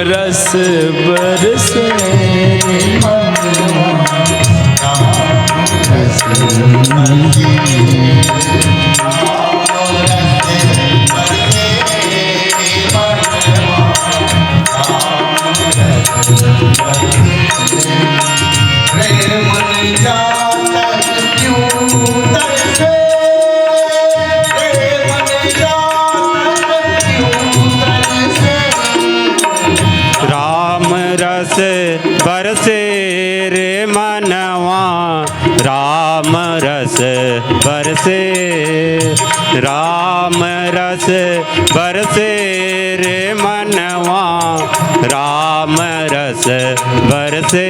रस बरसे बरसे रे मनवा, राम रस बरसे, राम रस बरसे रे मनवा, राम रस बरसे।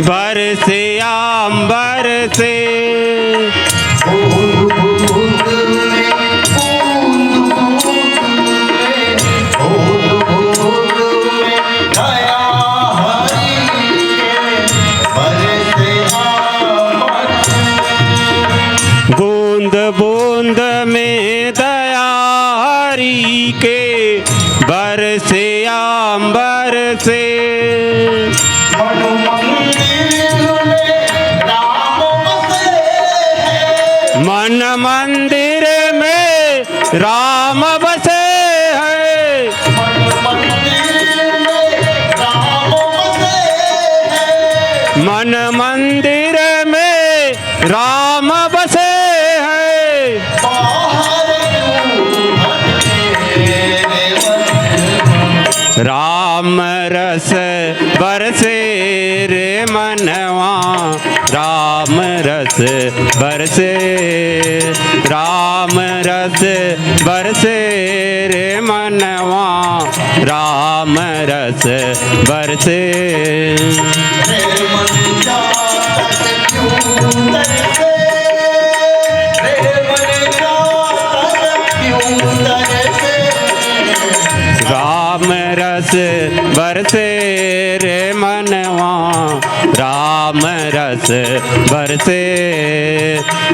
बरसे आंबर से बूंद बूंद में दया हरि के, बरसे आंबर से। मन मंदिर में राम बसे हैं, मन मंदिर में राम बसे हैं। राम रस बरसे रे मनवा, राम रस बरसे, राम रस बरसे रे मनवा, राम रस बरसे। राम रस बरसे रे मनवा, राम रस बरसे,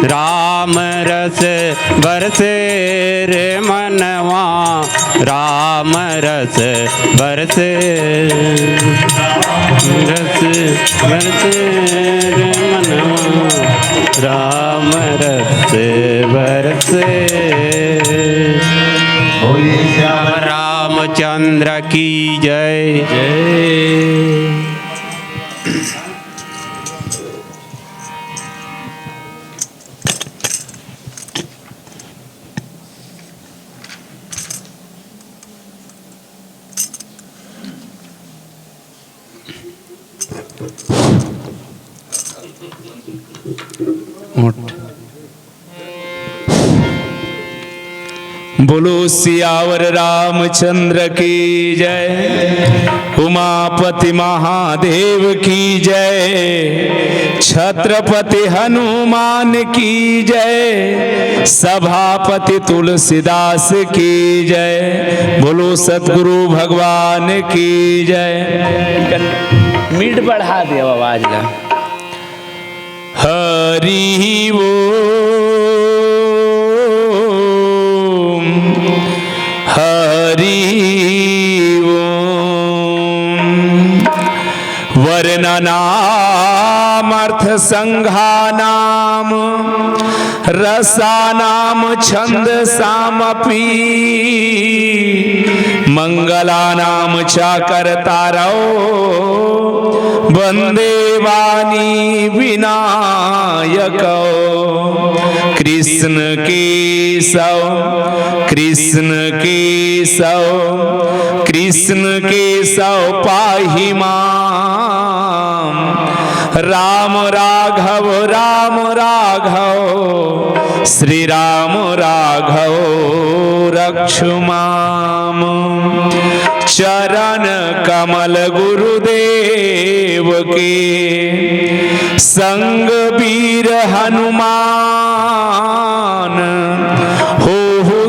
राम रस बरसे रे मनवा, राम रस बरसे, रस बरसे रे मनवा, राम रस बरसे। रामचंद्र की जय जय। बोलो सियावर रामचंद्र की जय, उमापति महादेव की जय, छत्रपति हनुमान की जय, सभापति तुलसीदास की जय, बोलो सतगुरु भगवान की जय। मीट बढ़ा दिया आवाज का। हरि वो वर्णनामर्थ संघानाम रसानाम छंद सामपि मंगलानाम चाकरतारौ वंदे वाणी विनायकौ कृष्ण केशव कृष्ण केशव कृष्ण केशव पाहि माम राम राघव श्री राम राघव रक्षु माम चरण कमल गुरुदेव के संग वीर हनुमान हो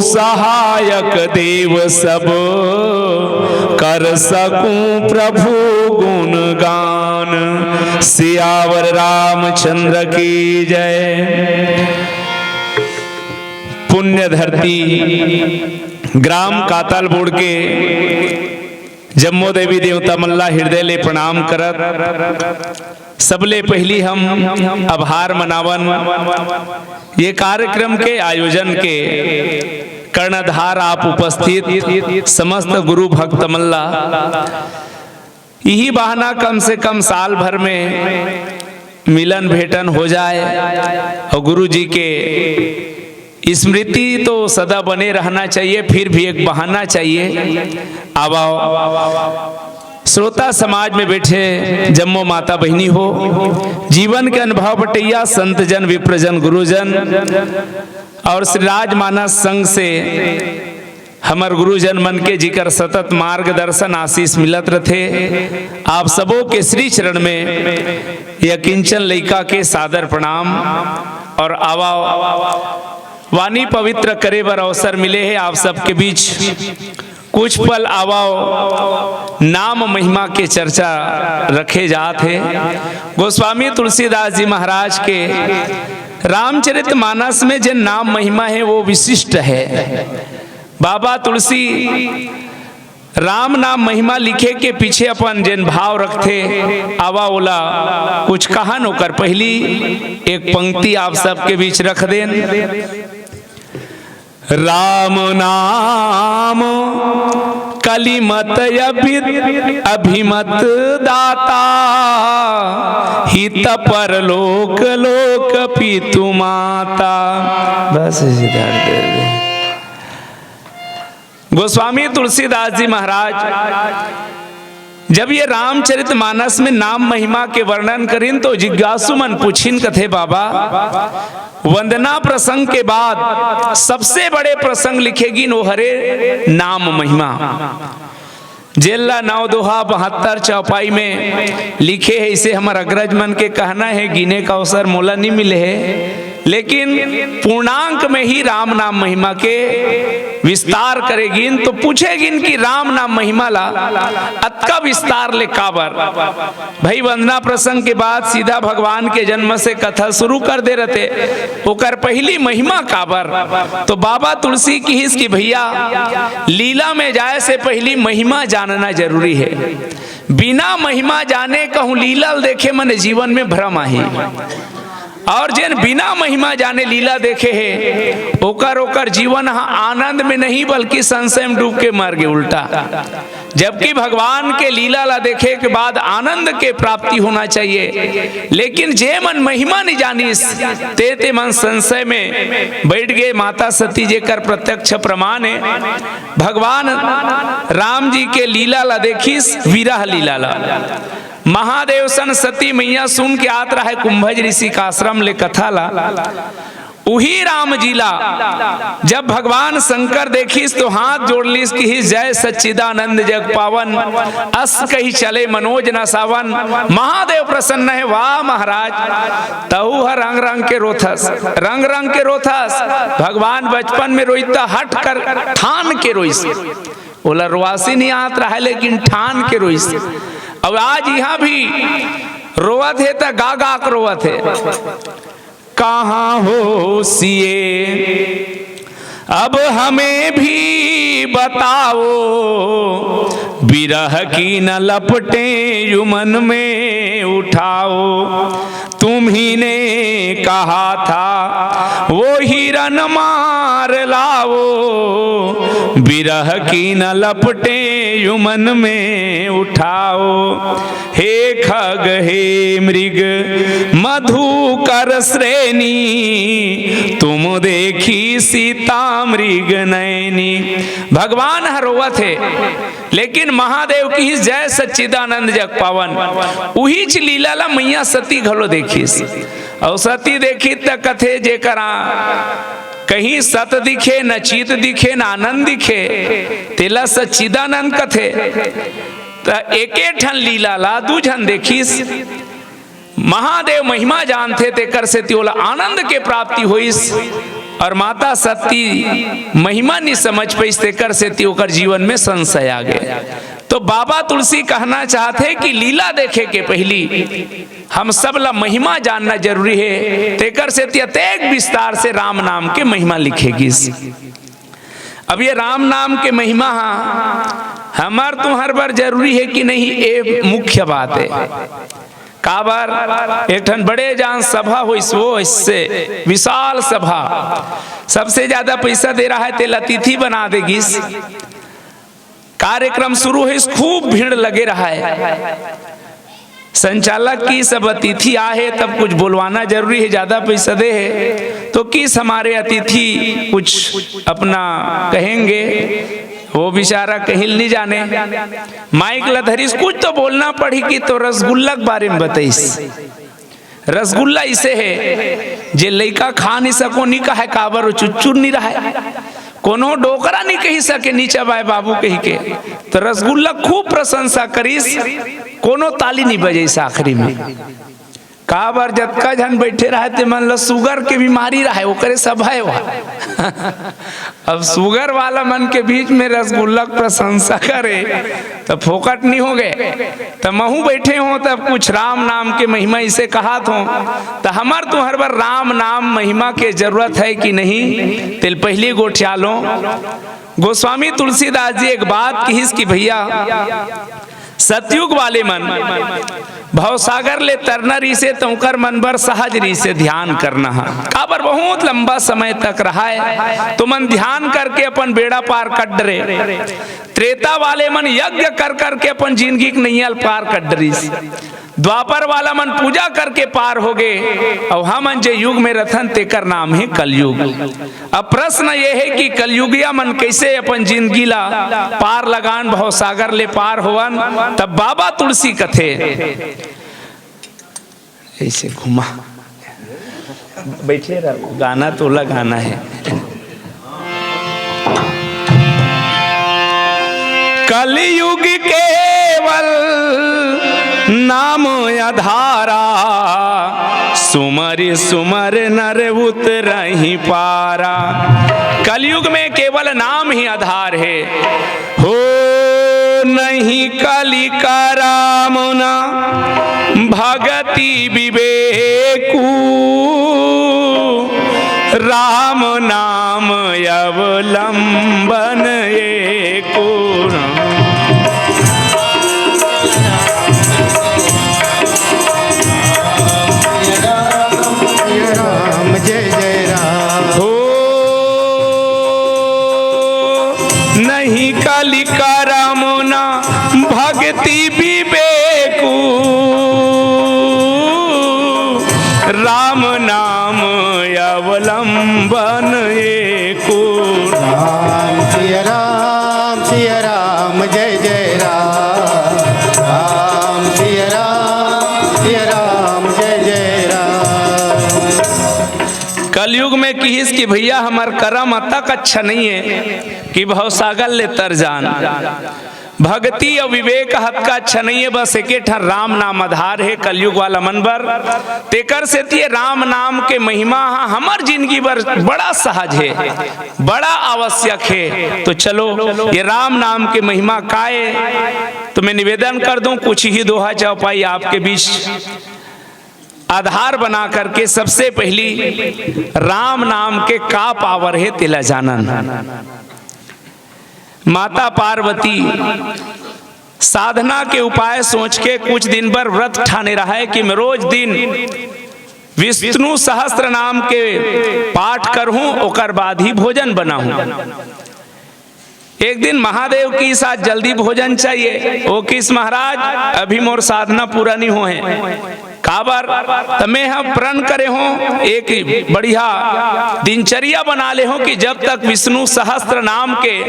सहायक देव सब कर सकूं प्रभु गुणगान। सियावर रामचंद्र की जय। पुण्य धरती ग्राम कातलबोड़ के जम्मो देवी देवता मल्ला हृदय ले प्रणाम करत सबले पहली हम आभार मनावन ये कार्यक्रम के आयोजन के कर्णधार आप उपस्थित समस्त गुरु भक्त मल्ला। यही बहाना कम से कम साल भर में मिलन भेटन हो जाए और गुरु जी के स्मृति तो सदा बने रहना चाहिए, फिर भी एक बहाना चाहिए। आवाओ श्रोता समाज में बैठे जम्मो माता बहनी हो, जीवन के अनुभव बटैया संत जन विप्रजन गुरुजन और श्री राजमानस संघ से हमार गुरुजन मन के जिकर सतत मार्गदर्शन आशीष मिलत रथे। आप सबों के श्री चरण में यह किंचन लइका के सादर प्रणाम और आवा वाणी पवित्र करे बर अवसर मिले है आप सबके बीच। कुछ पल आवाओ नाम महिमा के चर्चा रखे जाते। गोस्वामी तुलसीदास जी महाराज के रामचरितमानस में जिन नाम महिमा है वो विशिष्ट है। बाबा तुलसी राम नाम महिमा लिखे के पीछे अपन जिन भाव रखते आवा ओला कुछ कहान होकर पहली एक पंक्ति आप सबके बीच रख दें। राम नाम कलिमत अभिमत दाता हित पर लोक लोक पितु माता। बस गोस्वामी तुलसीदास जी महाराज जब ये रामचरितमानस में नाम महिमा के वर्णन करें तो जिज्ञासु मन पूछिन कथे बाबा वंदना प्रसंग के बाद सबसे बड़े प्रसंग लिखेगी नो हरे नाम महिमा। जेल्ला 9 दोहा 72 चौपाई में लिखे है। इसे हमारा अग्रज मन के कहना है, गिने का अवसर मोला नहीं मिले है, लेकिन पूर्णांक में ही राम नाम महिमा के विस्तार करेगिन तो पूछेगिन कि राम नाम महिमा ला अतका विस्तार ले काबर। भाई वंदना प्रसंग के बाद सीधा भगवान के जन्म से कथा शुरू कर दे रहते, ओकर पहली महिमा काबर। तो बाबा तुलसी की हिस की भैया लीला में जाए से पहली महिमा जानना जरूरी है। बिना महिमा जाने कहूँ लीला देखे मन जीवन में भ्रम आही, और जिन बिना महिमा जाने लीला देखे है ओकर जीवन आनंद में नहीं बल्कि संशय में डूब के मर गए उल्टा। जबकि भगवान के लीला ला देखे के बाद आनंद के प्राप्ति होना चाहिए, लेकिन जे मन महिमा नहीं जानिस ते मन संशय में बैठ गए। माता सती जी कर प्रत्यक्ष प्रमाण है। भगवान राम जी के लीला ला देखिस, विरह लीला ला। महादेव सन सती मैया सुन के आत रहा है कुंभज ऋषि का आश्रम ले कथा ला। उही राम जीला जब भगवान शंकर देखिस तो हाथ जोड़ लिस कि जय सच्चिदानंद जग पावन, अस कही चले मनोज न सावन। महादेव प्रसन्न है, वाह महाराज तहु हर रंग रंग के रोथस, रंग रंग के रोथस। भगवान बचपन में रोईता हट कर ठान के रोइस, बोला रोवासी नहीं आत रहा है लेकिन ठान के रोइस। अब आज यहाँ भी रोवत है तो गा गा कर रोवत है। कहाँ हो सिए अब हमें भी बताओ, बिरह की न लपटे युमन में उठाओ। तुम ही ने कहा था वो मृगन मार लाओ, बिरह की न लपटे युमन में उठाओ। हे खग हे मृग मधु कर श्रेणी, तुम देखी सीता मृग नैनी। भगवान हरोवत है, लेकिन महादेव की जय सच्चिदानंद जग पावन। उही च लीला ला मैया सती घलो देखीस, और सती देखी त कथे जे करा कहीं सत दिखे न चीत दिखे न आनंद दिखे, तेला सच्चिदानंद कथे। त एके ठन लीला ला दू झन देखीस, महादेव महिमा जानते तेकर से त्योला आनंद के प्राप्ति होइस, और माता सती महिमा नहीं समझ पाई तेकर से त्योकर जीवन में संशय आ गए। तो बाबा तुलसी कहना चाहते हैं कि लीला देखे के पहली हम सब ला महिमा जानना जरूरी है। तेकर से अत्यधिक विस्तार से राम नाम के महिमा लिखेगी। अब ये राम नाम के महिमा हमार तुम्हार बार जरूरी है कि नहीं, ये मुख्य बात है। काबर एक ठन बड़े जान सभा हुई, वो इससे विशाल सभा, सबसे ज्यादा पैसा दे रहा है तेल अतिथि बना देगी। कार्यक्रम शुरू है, खूब भीड़ लगे रहा है। संचालक की सब अतिथि आए तब कुछ बुलवाना जरूरी है, ज्यादा पैसा दे है तो किस हमारे अतिथि कुछ अपना कहेंगे, वो बेचारा कहीं नहीं जाने। माइक लधरीस कुछ तो बोलना पड़ी कि तो रसगुल्ला के बारे में बताइस। रसगुल्ला इसे है जे लइका खा नहीं सको, नहीं कहे काबर चुच्चुर नहीं रहा, कोनो डोकरा नहीं कही सके नीचा बाय बाबू कही के, तो रसगुल्ला खूब प्रशंसा करीस, कोनो ताली नहीं बजाइस। आखिरी में काबर जतका जन बैठे रहे ते मन ला शुगर के बीमारी रहे, ओकरे सब है वहाँ। अब शुगर वाला मन के बीच में रसगुल्ला प्रशंसा करे तो फोकट नहीं हो गए। तो महू बैठे हो तब कुछ राम नाम के महिमा इसे कहा तो हमार तो हर बार राम नाम महिमा के जरूरत है कि नहीं, तिल पहले गोठिया लो। गोस्वामी तुलसीदास जी एक बात कहिस कि भैया सतयुग वाले मन भवसागर ले तरना री से तोकर मन बर सहज री से ध्यान करना है। काबर बहुत लंबा समय तक रहा है तो मन ध्यान करके अपन बेड़ा पार कर डरे। त्रेता वाले मन यज्ञ कर करके अपन जिंदगी के नैया पार कर डरी। द्वापर वाला मन पूजा करके पार हो गए, और हम जे युग में रथन तेकर नाम है कलयुग। अब प्रश्न ये है कि कलयुगिया मन कैसे अपन जिंदगी ला पार लगान, भवसागर ले पार होवन। तब बाबा तुलसी कथे ऐसे घुमा बैठे रहो, गाना तो लगाना है। कलयुग केवल नाम आधारा, सुमर सुमर नर उतरहि पारा। कलयुग में केवल नाम ही आधार है, हो नहीं कलि का राम ना भगति विवेकु, राम नाम अवलंबन एको। नहीं कलि का रामना भक्ति विवेकु, राम नाम अवलंबन एको। राम सिया राम जय जय राम, राम सिया राम जय जय राम। कलयुग में किस कि भैया हमार कर्म तक अच्छा नहीं है कि भवसागर ले तर जान। भक्ति और विवेक हद का अच्छा नहीं है, बस एक राम नाम आधार है कलयुग वाला मनबर। तेकर से तिये राम नाम के महिमा हमार जिंदगी पर बड़ा सहज है, बड़ा आवश्यक है। तो चलो ये राम नाम के महिमा काए, तो मैं निवेदन कर दूं कुछ ही दोहा चौपाई आपके बीच आधार बना करके। सबसे पहली राम नाम के का पावर है तिला जानन। माता पार्वती साधना के उपाय सोच के कुछ दिन भर व्रत ठाने रहा है कि मैं रोज दिन विष्णु सहस्त्र नाम के पाठ करहूं ओकर बाद ही भोजन बनाऊं। एक दिन महादेव की साथ जल्दी भोजन चाहिए। ओ किस महाराज, अभी मोर साधना पूरा नहीं हो है काबर, तमें हम प्रण करे हो एक बढ़िया दिनचर्या बना ले हो कि जब तक विष्णु सहस्त्र नाम के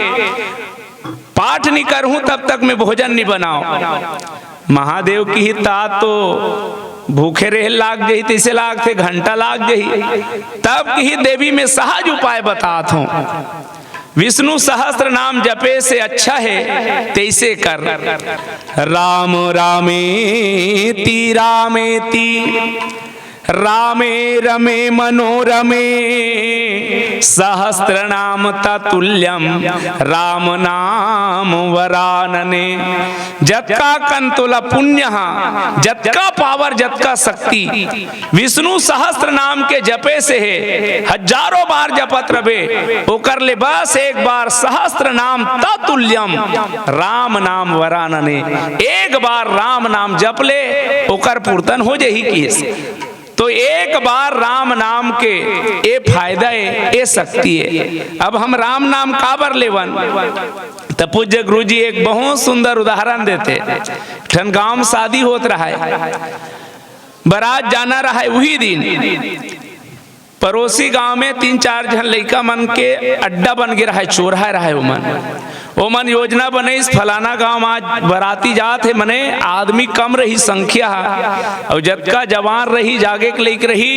पाठ नहीं करूं तब तक मैं भोजन नहीं बनाऊं। महादेव की ही तात तो भूखे रह लाग गई, तीसे लाग थे घंटा लाग गई, तब की ही देवी में सहज उपाय बतात हूं। विष्णु सहस्त्र नाम जपे से अच्छा है तैसे कर। राम रामेति रामेति रामे रमे मनोरमे सहस्त्र नाम ततुल्यम राम नाम वरानने। जतका कंतुला पुण्य जतका पावर जतका शक्ति विष्णु सहस्त्र नाम के जपे से है। हजारों बार जपत रहे ओकर ले बस एक बार सहस्त्र नाम ततुल्यम राम नाम वरानने। एक बार राम नाम जप ले ओकर पूर्तन हो जाही की। तो एक बार राम नाम के ये फायदा है, ये शक्ति है। अब हम राम नाम काबर लेवन, तो पूज्य गुरु जी एक बहुत सुंदर उदाहरण देते। ठन गांव में शादी होत रहा है, बारात जाना रहा है। वही दिन पड़ोसी गांव में 3-4 जन लड़का मन के अड्डा बन गया है, चोरा रहा है। ओमन योजना बने इस फलाना गांव आज बराती जात है, मने आदमी कम रही संख्या और जतका जवान रही जागे के लेक रही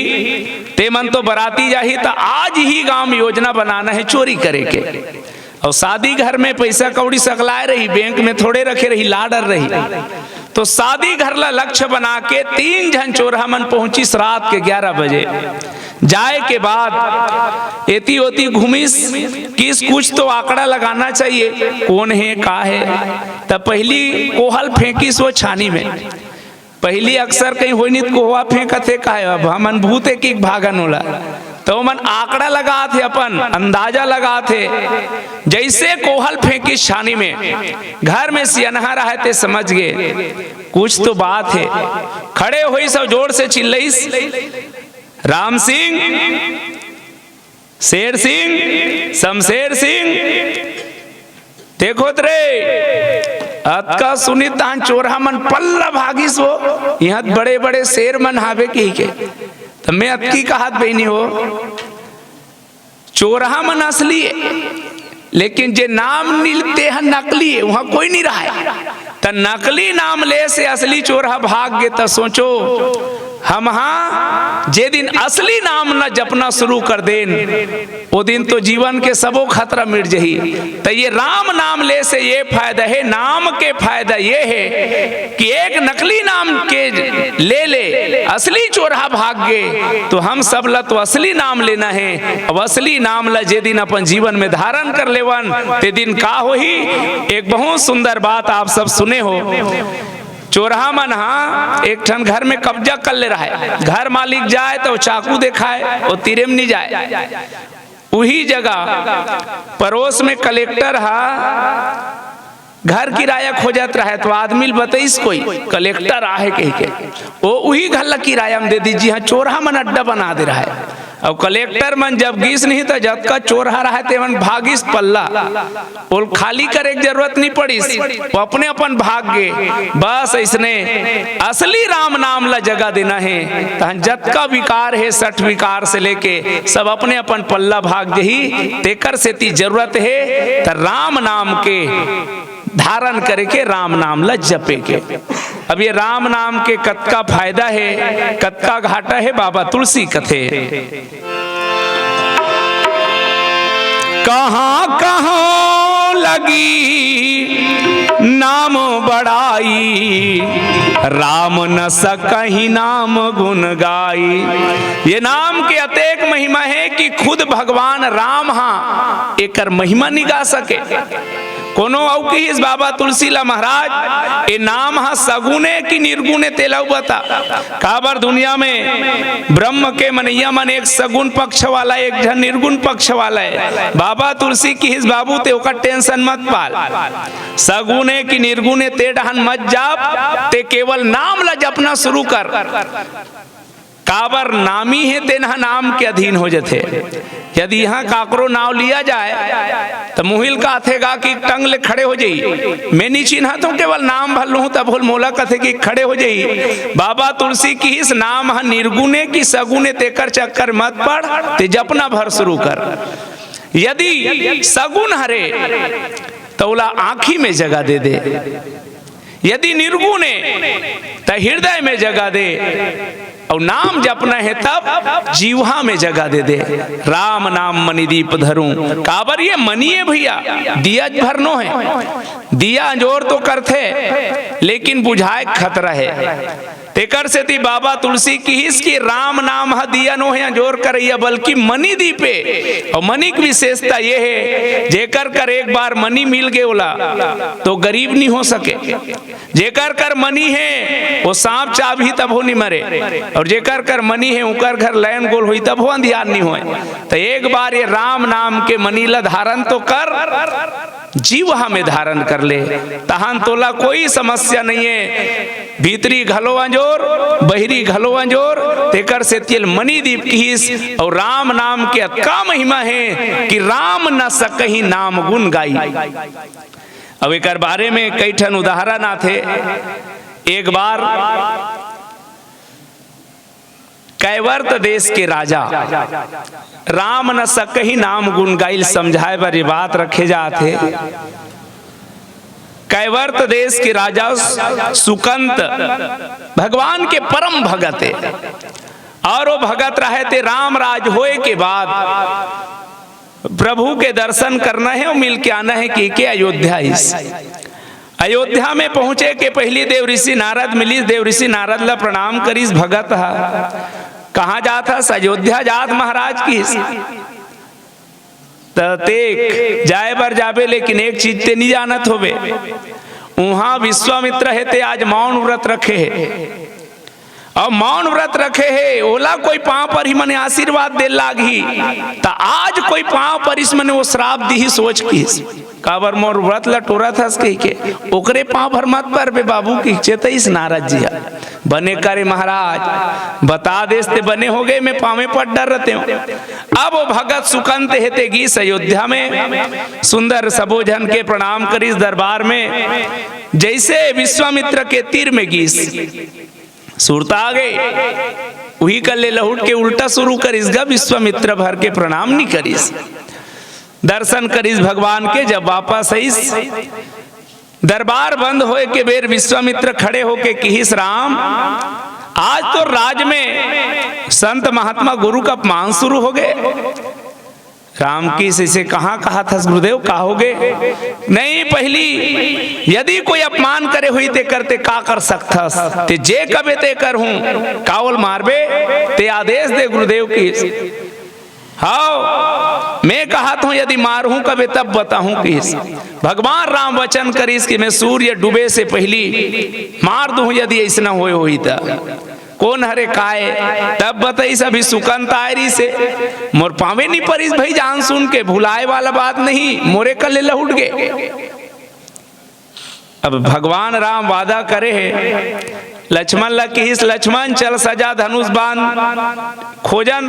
ते मन तो बराती जाही। तो आज ही गांव में योजना बनाना है चोरी करे के। और शादी घर में पैसा कौड़ी सकलाए रही, बैंक में थोड़े रखे रही, लाडर रही। तो शादी घर ला लक्ष्य बना के 3 जन चोरहा मन पहुंची रात के 11 बजे। जाए के बाद एती ओती घूमिस किस कुछ तो आंकड़ा लगाना चाहिए कौन है का है। तब पहली कोहल फेंकिस वो छानी में। पहली अक्सर कहीं हो नहीं कोहवा फेंकते का है, अब हमन भूत की भागन होला तो मन आंकड़ा लगा थे, अपन अंदाजा लगा थे। जैसे कोहल फेंकी छानी में घर में सियनहा रहे थे, समझ गए कुछ तो बात है। खड़े हुई सब जोर से चिल्लाइस, राम सिंह, शेर सिंह, शमशेर सिंह, देखो रे अतका सुनी तान चोरहा मन पल्ला भागिस हो। यहाँ बड़े बड़े शेर मन हावे की के तो मैं अतकी कहत बहनी हो। चोरहा मन असली है, लेकिन जे नाम मिलते हैं नकली है, वहां कोई नहीं रहा है। तो नकली नाम ले से असली चोरहा भाग गए। तो सोचो हम जे दिन असली नाम न जपना शुरू कर देन वो दिन तो जीवन के सबो खतरा मिट जही। तो ये राम नाम ले से ये फायदा है, नाम के फायदा ये है कि एक नकली नाम के ले असली चोरहा भाग गए। तो हम सब ला तो असली नाम लेना है। अब असली नाम ला जे दिन अपन जीवन में धारण कर लेवन ते दिन का हो ही। एक बहुत सुंदर बात आप सब सुने हो। चोरहा मन एक ठन घर में कब्जा कर ले रहा है। घर मालिक जाए तो चाकू दिखाए, वो तीरे में नहीं जाए। वही जगह पड़ोस में कलेक्टर घर किराया खोजत रहा है। तो आदमी बताइस कोई कलेक्टर आहे कह के वो वही घर ला किराया में दे दीजिए। हाँ, चोरहा मन अड्डा बना दे रहा है। अब कलेक्टर मन जब गिस नहीं था, जब का चोरहा रहा ते मन भागिस पल्ला और खाली करे की जरूरत नहीं पड़ीस, वो अपने अपन भाग गए। बस इसने असली राम नाम ला जगह देना है। तो जत का विकार है, 60 विकार से लेके सब अपने अपन पल्ला भाग जही। तेकर से ती जरूरत है तो राम नाम के धारण करे के, राम नाम ला जपे के। अब ये राम नाम के कतका फायदा है, कतका घाटा है, बाबा तुलसी कथे। कहाँ कहाँ लगी नाम बड़ाई, राम न सकहि नाम गुण गाई। ये नाम के अतेक महिमा है कि खुद भगवान राम एकर महिमा नहीं गा सके। कोनो औकिस बाबा तुलसीला महाराज ये नाम सगुने की निर्गुणे तेला बता। काबर दुनिया में ब्रह्म के मनैया मन एक सगुन पक्ष वाला, एक जन निर्गुण पक्ष वाला है। बाबा तुलसी की हिस बाबू ते ओकर टेंशन मत पाल। सगुने की निर्गुणे ते डहन मत जाप, ते केवल नाम ला जपना शुरू कर। काबर नामी है तेना नाम के अधीन हो जथे। यदि यहाँ काकरो नाव लिया जाए तो मुहिल का थेगा कि टंग ले खड़े हो जाई, मैं नहीं चिन्हा तो केवल नाम भर लूँ तब बोल मोला कथे कि खड़े हो जाई। बाबा तुलसी की इस नाम है निर्गुणे की सगुने तेकर चक्कर मत पड़, ते जपना भर शुरू कर। यदि सगुन हरे तो उला आँखी में जगह दे दे, यदि निर्गुणे तो हृदय में जगह दे, और नाम जपना है तब जीवा में जगह दे दे। राम नाम मणि दीप धरूं, काबर ये मनी है भैया, दिया भरनो है। दिया अंजोर तो करते लेकिन बुझाए खतरा है। तेकर से थी बाबा तुलसी की इसकी राम नाम ह दिया नो है अंजोर करैया, बल्कि मणि दीपे। और मणि की विशेषता ये है जेकर कर एक बार मणि मिल गए ओला तो गरीब नहीं हो सके। जेकर कर मणि है वो सांप चाभी तब हो नहीं मरे, और जेकर कर मनी है उकर घर लैन गोल हुई तब हो अंधियार नहीं होए। तो एक बार ये राम नाम के मनीला धारण तो कर, जीव हमें धारण कर ले, तहान तोला कोई समस्या नहीं है। भीतरी घलो अंजोर बहरी घलो अंजोर, तेकर से तिल मणि दीप की और राम नाम के अतका महिमा है कि राम न सकही नाम गुण गाई। अब एक बारे में कई ठन उदाहरण आथे। एक बार कैवर्त देश के राजा राम न सकही नाम गुण गाइल समझाए बर ये बात रखे जाते। कैवर्त देश के राजा सुकंत भगवान के परम भगत है, और वो भगत रहे थे राम राज होए के बाद प्रभु के दर्शन करना है और मिल के आना है कि अयोध्या। इस अयोध्या में पहुंचे के पहली देव ऋषि नारद मिली, देव ऋषि नारद ला प्रणाम करीस भगत हा। कहाँ जाता? अयोध्या जात महाराज की तेक जाए बर जाबे, लेकिन एक चीज ते नहीं जानत होबे, वहां विश्वामित्र है ते आज मौन व्रत रखे है, और मौन व्रत रखे है ओला कोई पांव पर ही मने आशीर्वाद दे लागी, तो आज कोई पांव पर इस मने वो श्राप दी ही सोच की काबर मोर व्रत ला टोरा था के ओकरे पांव भर मत पर बे बाबू की चेत इस नारद जी बने करे महाराज बता देते बने हो गए, मैं पावे पर डर रहते हूँ। अब वो भगत सुकंत हेते गीस अयोध्या में सुंदर सबो जन के प्रणाम करीस दरबार में, जैसे विश्वामित्र के तीर में गीस सुरता आ गए, वही कर ले लहुट के उल्टा शुरू करीस गा, विश्वामित्र भर के प्रणाम नहीं करीस, दर्शन करीस भगवान के। जब वापस आईस दरबार बंद होए के बेर विश्वामित्र खड़े होके किहिस राम आज तो राज में संत महात्मा गुरु का अपमान शुरू हो गए। राम की से कहाँ कहा था गुरुदेव कहोगे? नहीं, पहली यदि कोई अपमान करे हुई ते करते का कर सकता ते जे कबे ते कर हूं कावल मारबे ते आदेश दे गुरुदेव की। हाँ मैं कहा था यदि मारूं कबे तब बताऊं किस। भगवान राम वचन करीस कि मैं सूर्य डूबे से पहली मार दूं यदि ऐसा होए हुई था कौन हरे काए, तब बताइस अभी सुकंत आयरी से मोर पावे नहीं परिस भाई, जान सुन के भुलाए वाला बात नहीं, मोरे कल लहुट गए। अब भगवान राम वादा करे है लक्ष्मण लकीस लक्ष्मण चल सजा धनुष बांध खोजन।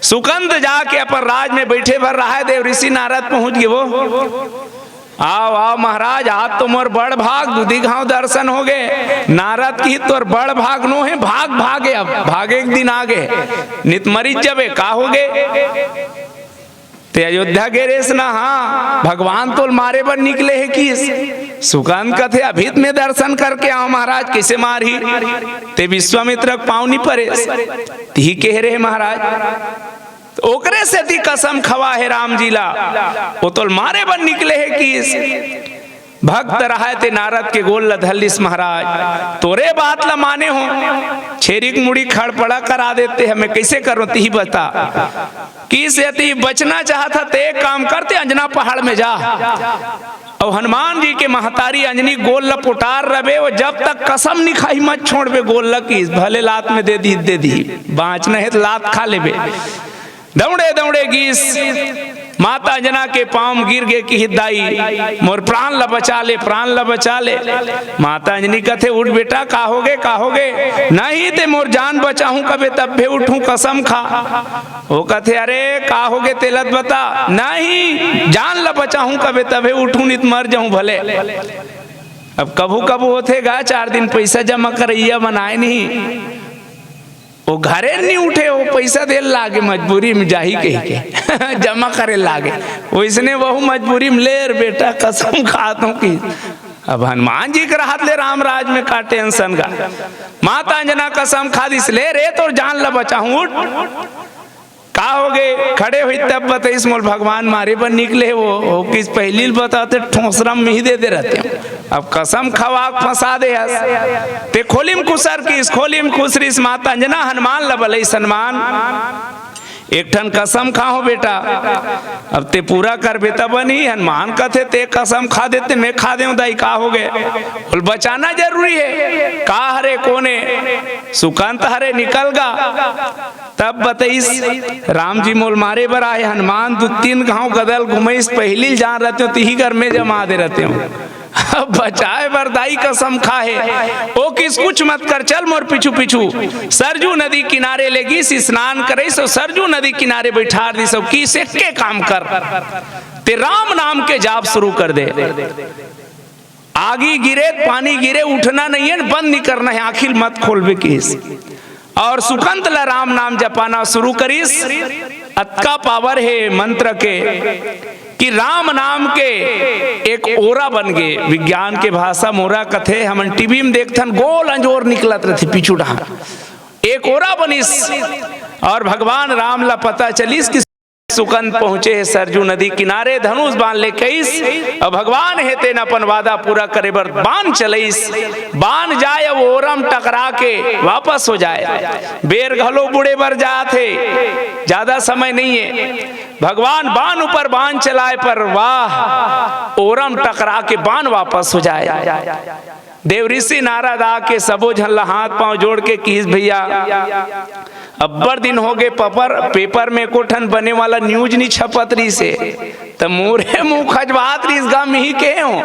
सुकंत जाके अपन राज में बैठे भर रहा है, देव ऋषि नारद पहुंच गए। वो आओ आओ महाराज आज तो मोर बड़ भाग दूधी घाव दर्शन हो गए। नारद की तोर बड़ भाग नो है, भाग भागे अब भागे एक दिन आगे नित मरीज जबे का हो गए ते अयोध्या के रेस ना। हाँ भगवान तो मारे पर निकले है कि सुकंत कथे अभी में दर्शन करके आओ महाराज किसे मारी ते विश्वामित्र पावनी परे ती कह रहे महाराज ओकरे से ती कसम खवा है राम जी ला वो तो मारे बन निकले है कि भक्त रहा ते नारद के गोल लधलिस महाराज तोरे बात ला माने हो छेरिक मुड़ी खड़ पड़ा करा देते हैं, मैं कैसे करूं ती बता कि से बचना चाहता ते काम करते अंजना पहाड़ में जा। और हनुमान जी के महतारी अंजनी गोल लपुटार रबे वो जब तक कसम नहीं खाई मत छोड़ बे गोल की भले लात में दे दी बाँचना है तो लात खा ले बे। दौड़े दौड़े गीस माता अंजना के पाँव गिर गे कि हिदाई मोर प्राण ला बचा ले, प्राण ला बचा ले। माता अंजनी कथे उठ बेटा, का होगे नहीं ते मोर जान बचाहूं कबे तब भी उठूं कसम खा। वो कथे अरे का होगे तेलत बता, नहीं जान ला बचाहूं कबे तबे उठूं नित मर जाऊं भले। अब कभू कभू होतेगा 4 दिन पैसा जमा करैया बनाए नहीं, वो घरे नहीं उठे, वो पैसा दे लागे मजबूरी में जाही कही के जमा करे लागे, वैसने वह मजबूरी में ले बेटा कसम खाता हूँ कि अब हनुमान जी के राहत ले राम राज में का टेंशन का। माता अंजना कसम खा दिस ले रे तो जान ला बचाऊं, उठ का हो गए खड़े हुई तब बताइस मोल भगवान मारे पर निकले वो किस पहली बताते ठोसरम में ही दे रहते हैं। अब कसम खवा फंसा दे ते खोलिम कुसर किस खोलिम खुसरिस माता अंजना हनुमान लबलई सन्मान। एक ठन कसम खाओ बेटा, अब ते पूरा कर बेटा बनी। हनुमान कथे ते कसम खा देते मैं खा दे दाई, का हो गए बोल बचाना जरूरी है, का हरे कोने सुकांत हरे निकल गा। तब बताइस राम जी मोल मारे बर आए हनुमान 2-3 गांव गदल घुमेस पहली जान रहते हो तिही घर में जमा दे रहते हो। बचाए बरदाई कसम खाए ओ किस कुछ मत कर, चल मोर पीछू पीछू सरजू नदी किनारे लेगी स्नान करे सो सरजू नदी किनारे बैठा दी सो किस एक के काम कर ते राम नाम के जाप शुरू कर दे। आगी गिरे पानी गिरे उठना नहीं है, बंद नहीं करना है, आखिर मत खोलबे किस और सुकंत ला राम नाम जपाना शुरू करीस। अतका पावर है मंत्र के कि राम नाम के एक ओरा बन गए। विज्ञान के भाषा मोरा कथे हम टीवी में देखथन गोल अंजोर निकलत रहती पीछू डहा एक ओरा बनिस और भगवान राम ला पता चलिस कि सुकंत पहुंचे है सरजू नदी किनारे, धनुष बाण ले कईस और भगवान है तेन अपन वादा पूरा करे बर बाण चलईस। बाण जाए अब ओरम टकरा के वापस हो जाए, बेर घलो बुढ़े बर जाते ज्यादा समय नहीं है। भगवान बाण ऊपर बाण चलाए पर वाह ओरम टकरा के बाण वापस हो जाए। देव ऋषि नारद आके सबो झल्ला हाथ पांव जोड़ के किस भैया अब्बर दिन हो गए पेपर में कोठन बने वाला न्यूज नहीं छपत रही से तो मोरे मुंह खजवात रही इस गांव में ही के हो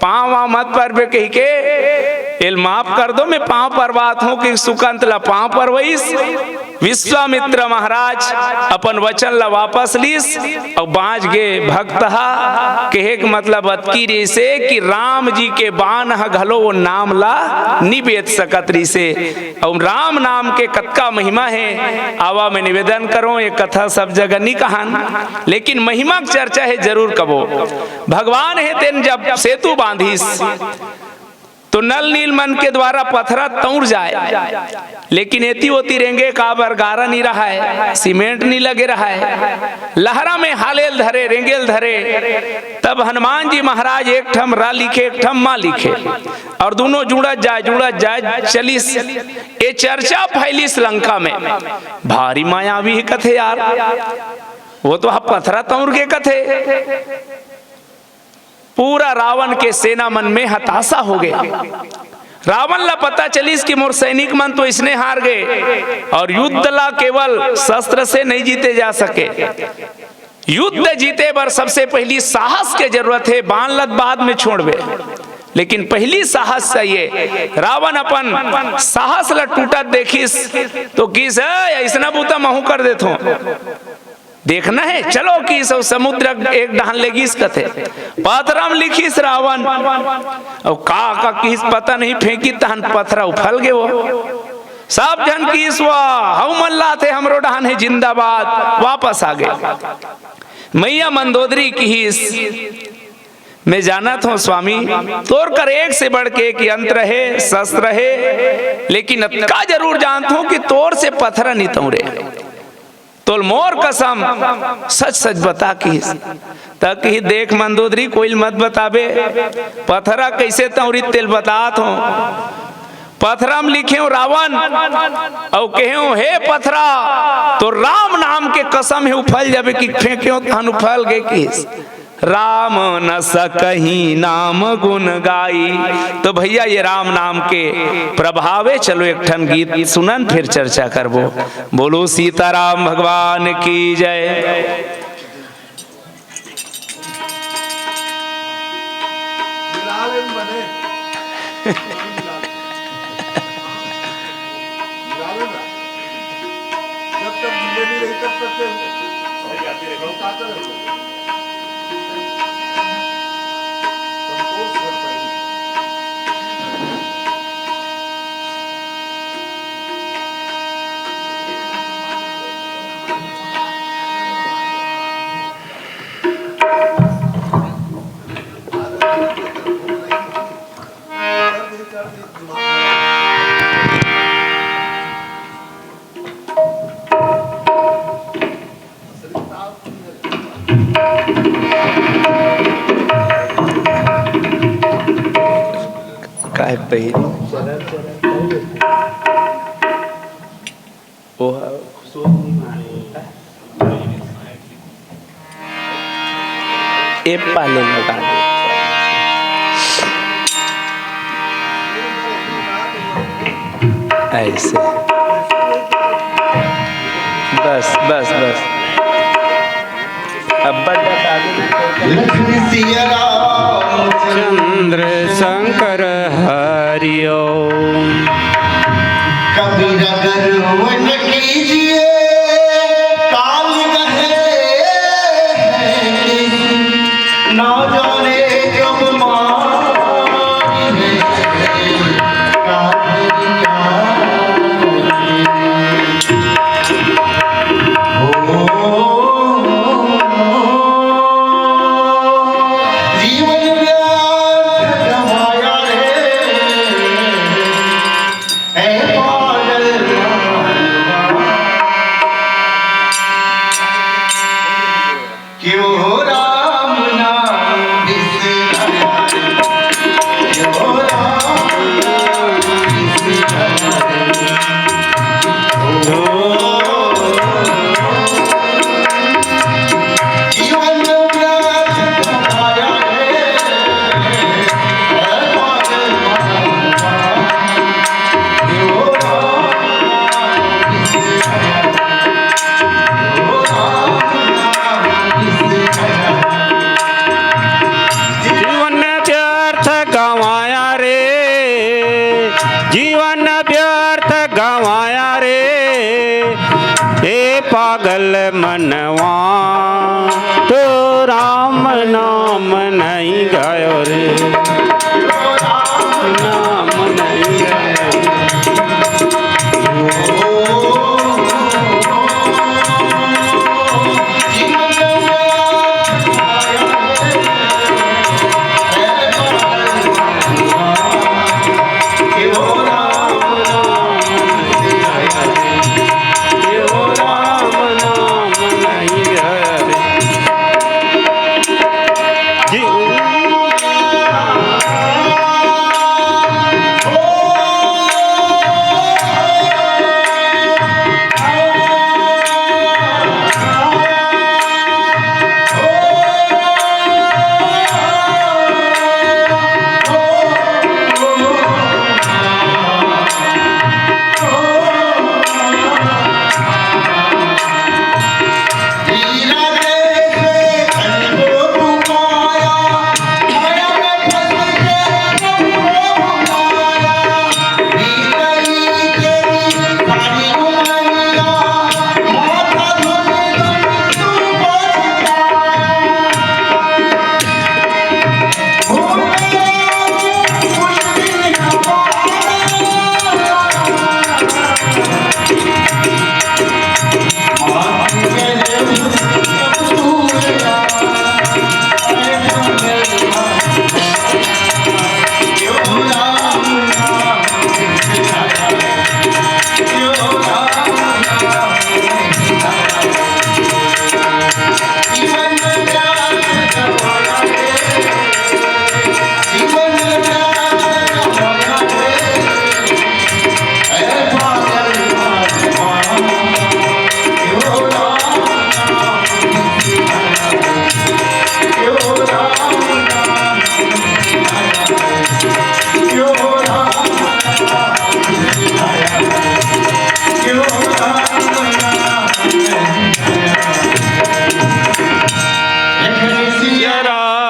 पाँव मत पर बे कही के एल माफ कर दो मैं पाँव पर बात हूँ कि सुकंत ला पाँव पर वहीस। विश्वामित्र महाराज अपन वचन ला वापस लीस और बाँच गए भक्त कहे के मतलब अतकी रे से कि राम जी के बाण घलो वो नाम ला नहीं बेच सकत रही से और राम नाम के कतका महिमा है। आवा में निवेदन करो ये कथा सब जगह नहीं कहान लेकिन महिमा की चर्चा है जरूर कबो। भगवान है तेन जब सेतु बांधिस तो नल नील मन के द्वारा पत्थरा तौड़ जाए लेकिन एती होती रेंगे काबर गारा नहीं रहा है, सीमेंट नहीं लगे रहा है, लहरा में हालेल धरे रेंगेल धरे। तब हनुमान जी महाराज एक ठम रा लिखे एक ठम माँ लिखे और दोनों जुड़त जाए चलिस। ये चर्चा फैलिस लंका में, भारी मायावी ही कथे यार, वो तो पत्थरा तौड़ के कथे। पूरा रावण के सेना मन में हताशा हो गए। रावण ला पता चलिस कि मोर सैनिक मन तो इसने हार गए और युद्ध ला केवल शस्त्र से नहीं जीते जा सके। युद्ध जीते बर सबसे पहली साहस के जरूरत है, बाण लत बाद में छोड़बे लेकिन पहली साहस चाहिए। रावण अपन साहस ला टूटत देखिस तो किस ऐसा बूता महू कर देथो देखना है चलो कि सब समुद्र एक डहान लेगी इस कथे पथरम लिखिस रावण और का किस पता नहीं फेंकी तहन पथरा उफल गए वो सब जन किस हम मल्ला थे हमरो डहान है जिंदाबाद वापस आ गए। मैया मंदोदरी की हिस मैं जानत हूँ स्वामी तोर कर एक से बढ़ के एक यंत्र है शस्त्र है लेकिन अतका जरूर जानता हूँ कि तोर से पथरा नहीं तोड़े तोल मोर कसम सच सच बता की तक ही देख मंदोदरी कोई मत बताबे पथरा कैसे तौरी तेल बतात हो। पथरा में लिखे हो रावण और कहे हे पथरा तो राम नाम के कसम है उफल जाबे कि फेंके तहन उफल गए किस राम न सकहीं नाम गुण गाई। तो भैया ये राम नाम के प्रभावे चलो एक ठन गीत सुनन फिर चर्चा करबो। बोलो सीताराम भगवान की जय। काय पहिली ए पाले लगा दे ऐसे बस बस बस अब बड़ा लक्ष्मी सिया राम चंद्र शंकर हरि ओम। कबीर गर्व न कीजिए काल कहे ना जाने कब मारे जीवन व्यर्थ गवाया रे ऐ पागल क्यों राम नाम बिसरा क्यों राम नाम बिसरा जीवन व्यर्थ गवाया रे ऐ पागल क्यों राम जीवन व्यर्थ गवाया रे, जीवन व्यर्थ गवाया रे, हे पागल मनवा तो राम नाम नहीं गायो रे, नाम नहीं गायो।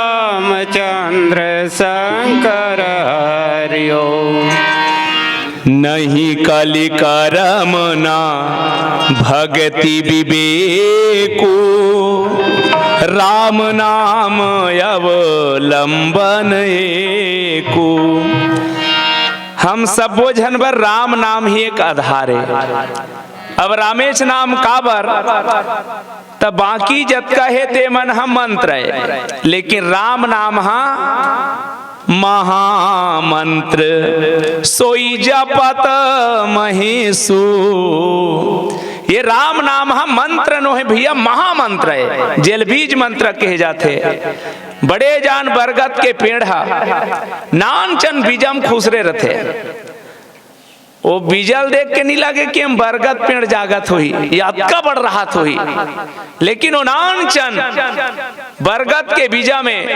रामचंद्र शंकर हरि ओम। नहीं कलि करमना भक्ति विवेको राम नाम अवलंबन एको। हम सब बोझन बर राम नाम ही एक आधार है। अब रामेश नाम काबर तब बाकी जत कहे ते मन हम मंत्र है, लेकिन राम नाम हा महामंत्र। सोई जपत महेशु, ये राम नाम हा मंत्र नो है भैया, महामंत्र है। जेल बीज मंत्र कहे जाते। बड़े जान बरगद के पेड़ हा नानचन बीजम खुसरे रहते। वो बीजल देख के नहीं लगे कि हम बरगद पेड़ जागत हुई या अतका बढ़ रहा हुई, लेकिन वो नानचन बरगद के बीजा में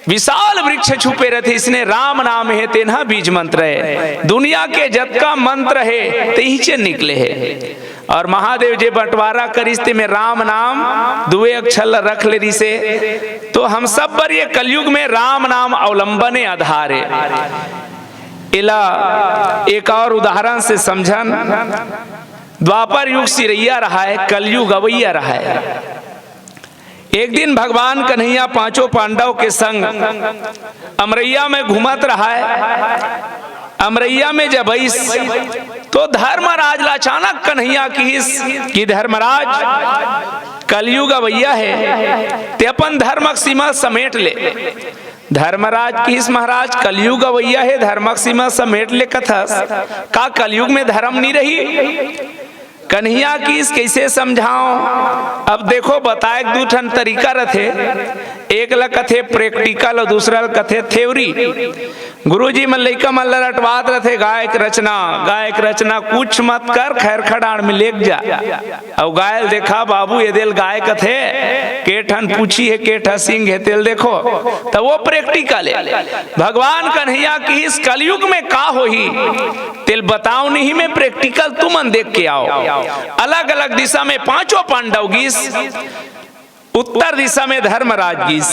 विशाल वृक्ष छुपे रहते। इसने राम नाम है तेना बीज मंत्र है। दुनिया के जत का मंत्र है ते ही निकले है। और महादेव जे बंटवारा करिश्ते में राम नाम दुए अक्षर रख ले रही से, तो हम सब पर ये कलयुग में राम नाम अवलंबन आधार है। इला एक और उदाहरण से समझन। द्वापर युग सिरैया रहा है, कलयुग अवैया रहा है। एक दिन भगवान कन्हैया पांचों पांडव के संग अमरैया में घूमत रहा है। अमरैया में जब इस तो धर्मराज ला अचानक कन्हैया की धर्मराज कलयुग अवैया है ते अपन धर्मक सीमा समेट ले। धर्मराज किस महाराज कलयुग अवैया है, धर्मक सीमा समेट ले कथस का कलयुग में धर्म नहीं रही। कन्हैया किस कैसे समझाओ। अब देखो बताए दू ठन तरीका रथे। एक ला कथे प्रैक्टिकल और दूसरा कथे थ्योरी। गुरुजी मन लइका मन ला रटवात रथे गायक रचना कुछ मत कर, खैर खड़ाण में लेक जा। और गायल देखा बाबू ये दिल गाय कथे के ठन पूछी है के ठा सिंह है तेल देखो, तो वो प्रैक्टिकल है। भगवान कन्हैया की इस कलयुग में का होही तेल बताओ नहीं, में प्रैक्टिकल तुमन देख के आओ। अलग अलग दिशा में पांचों पांडव गीस, उत्तर दिशा में धर्मराज गीस।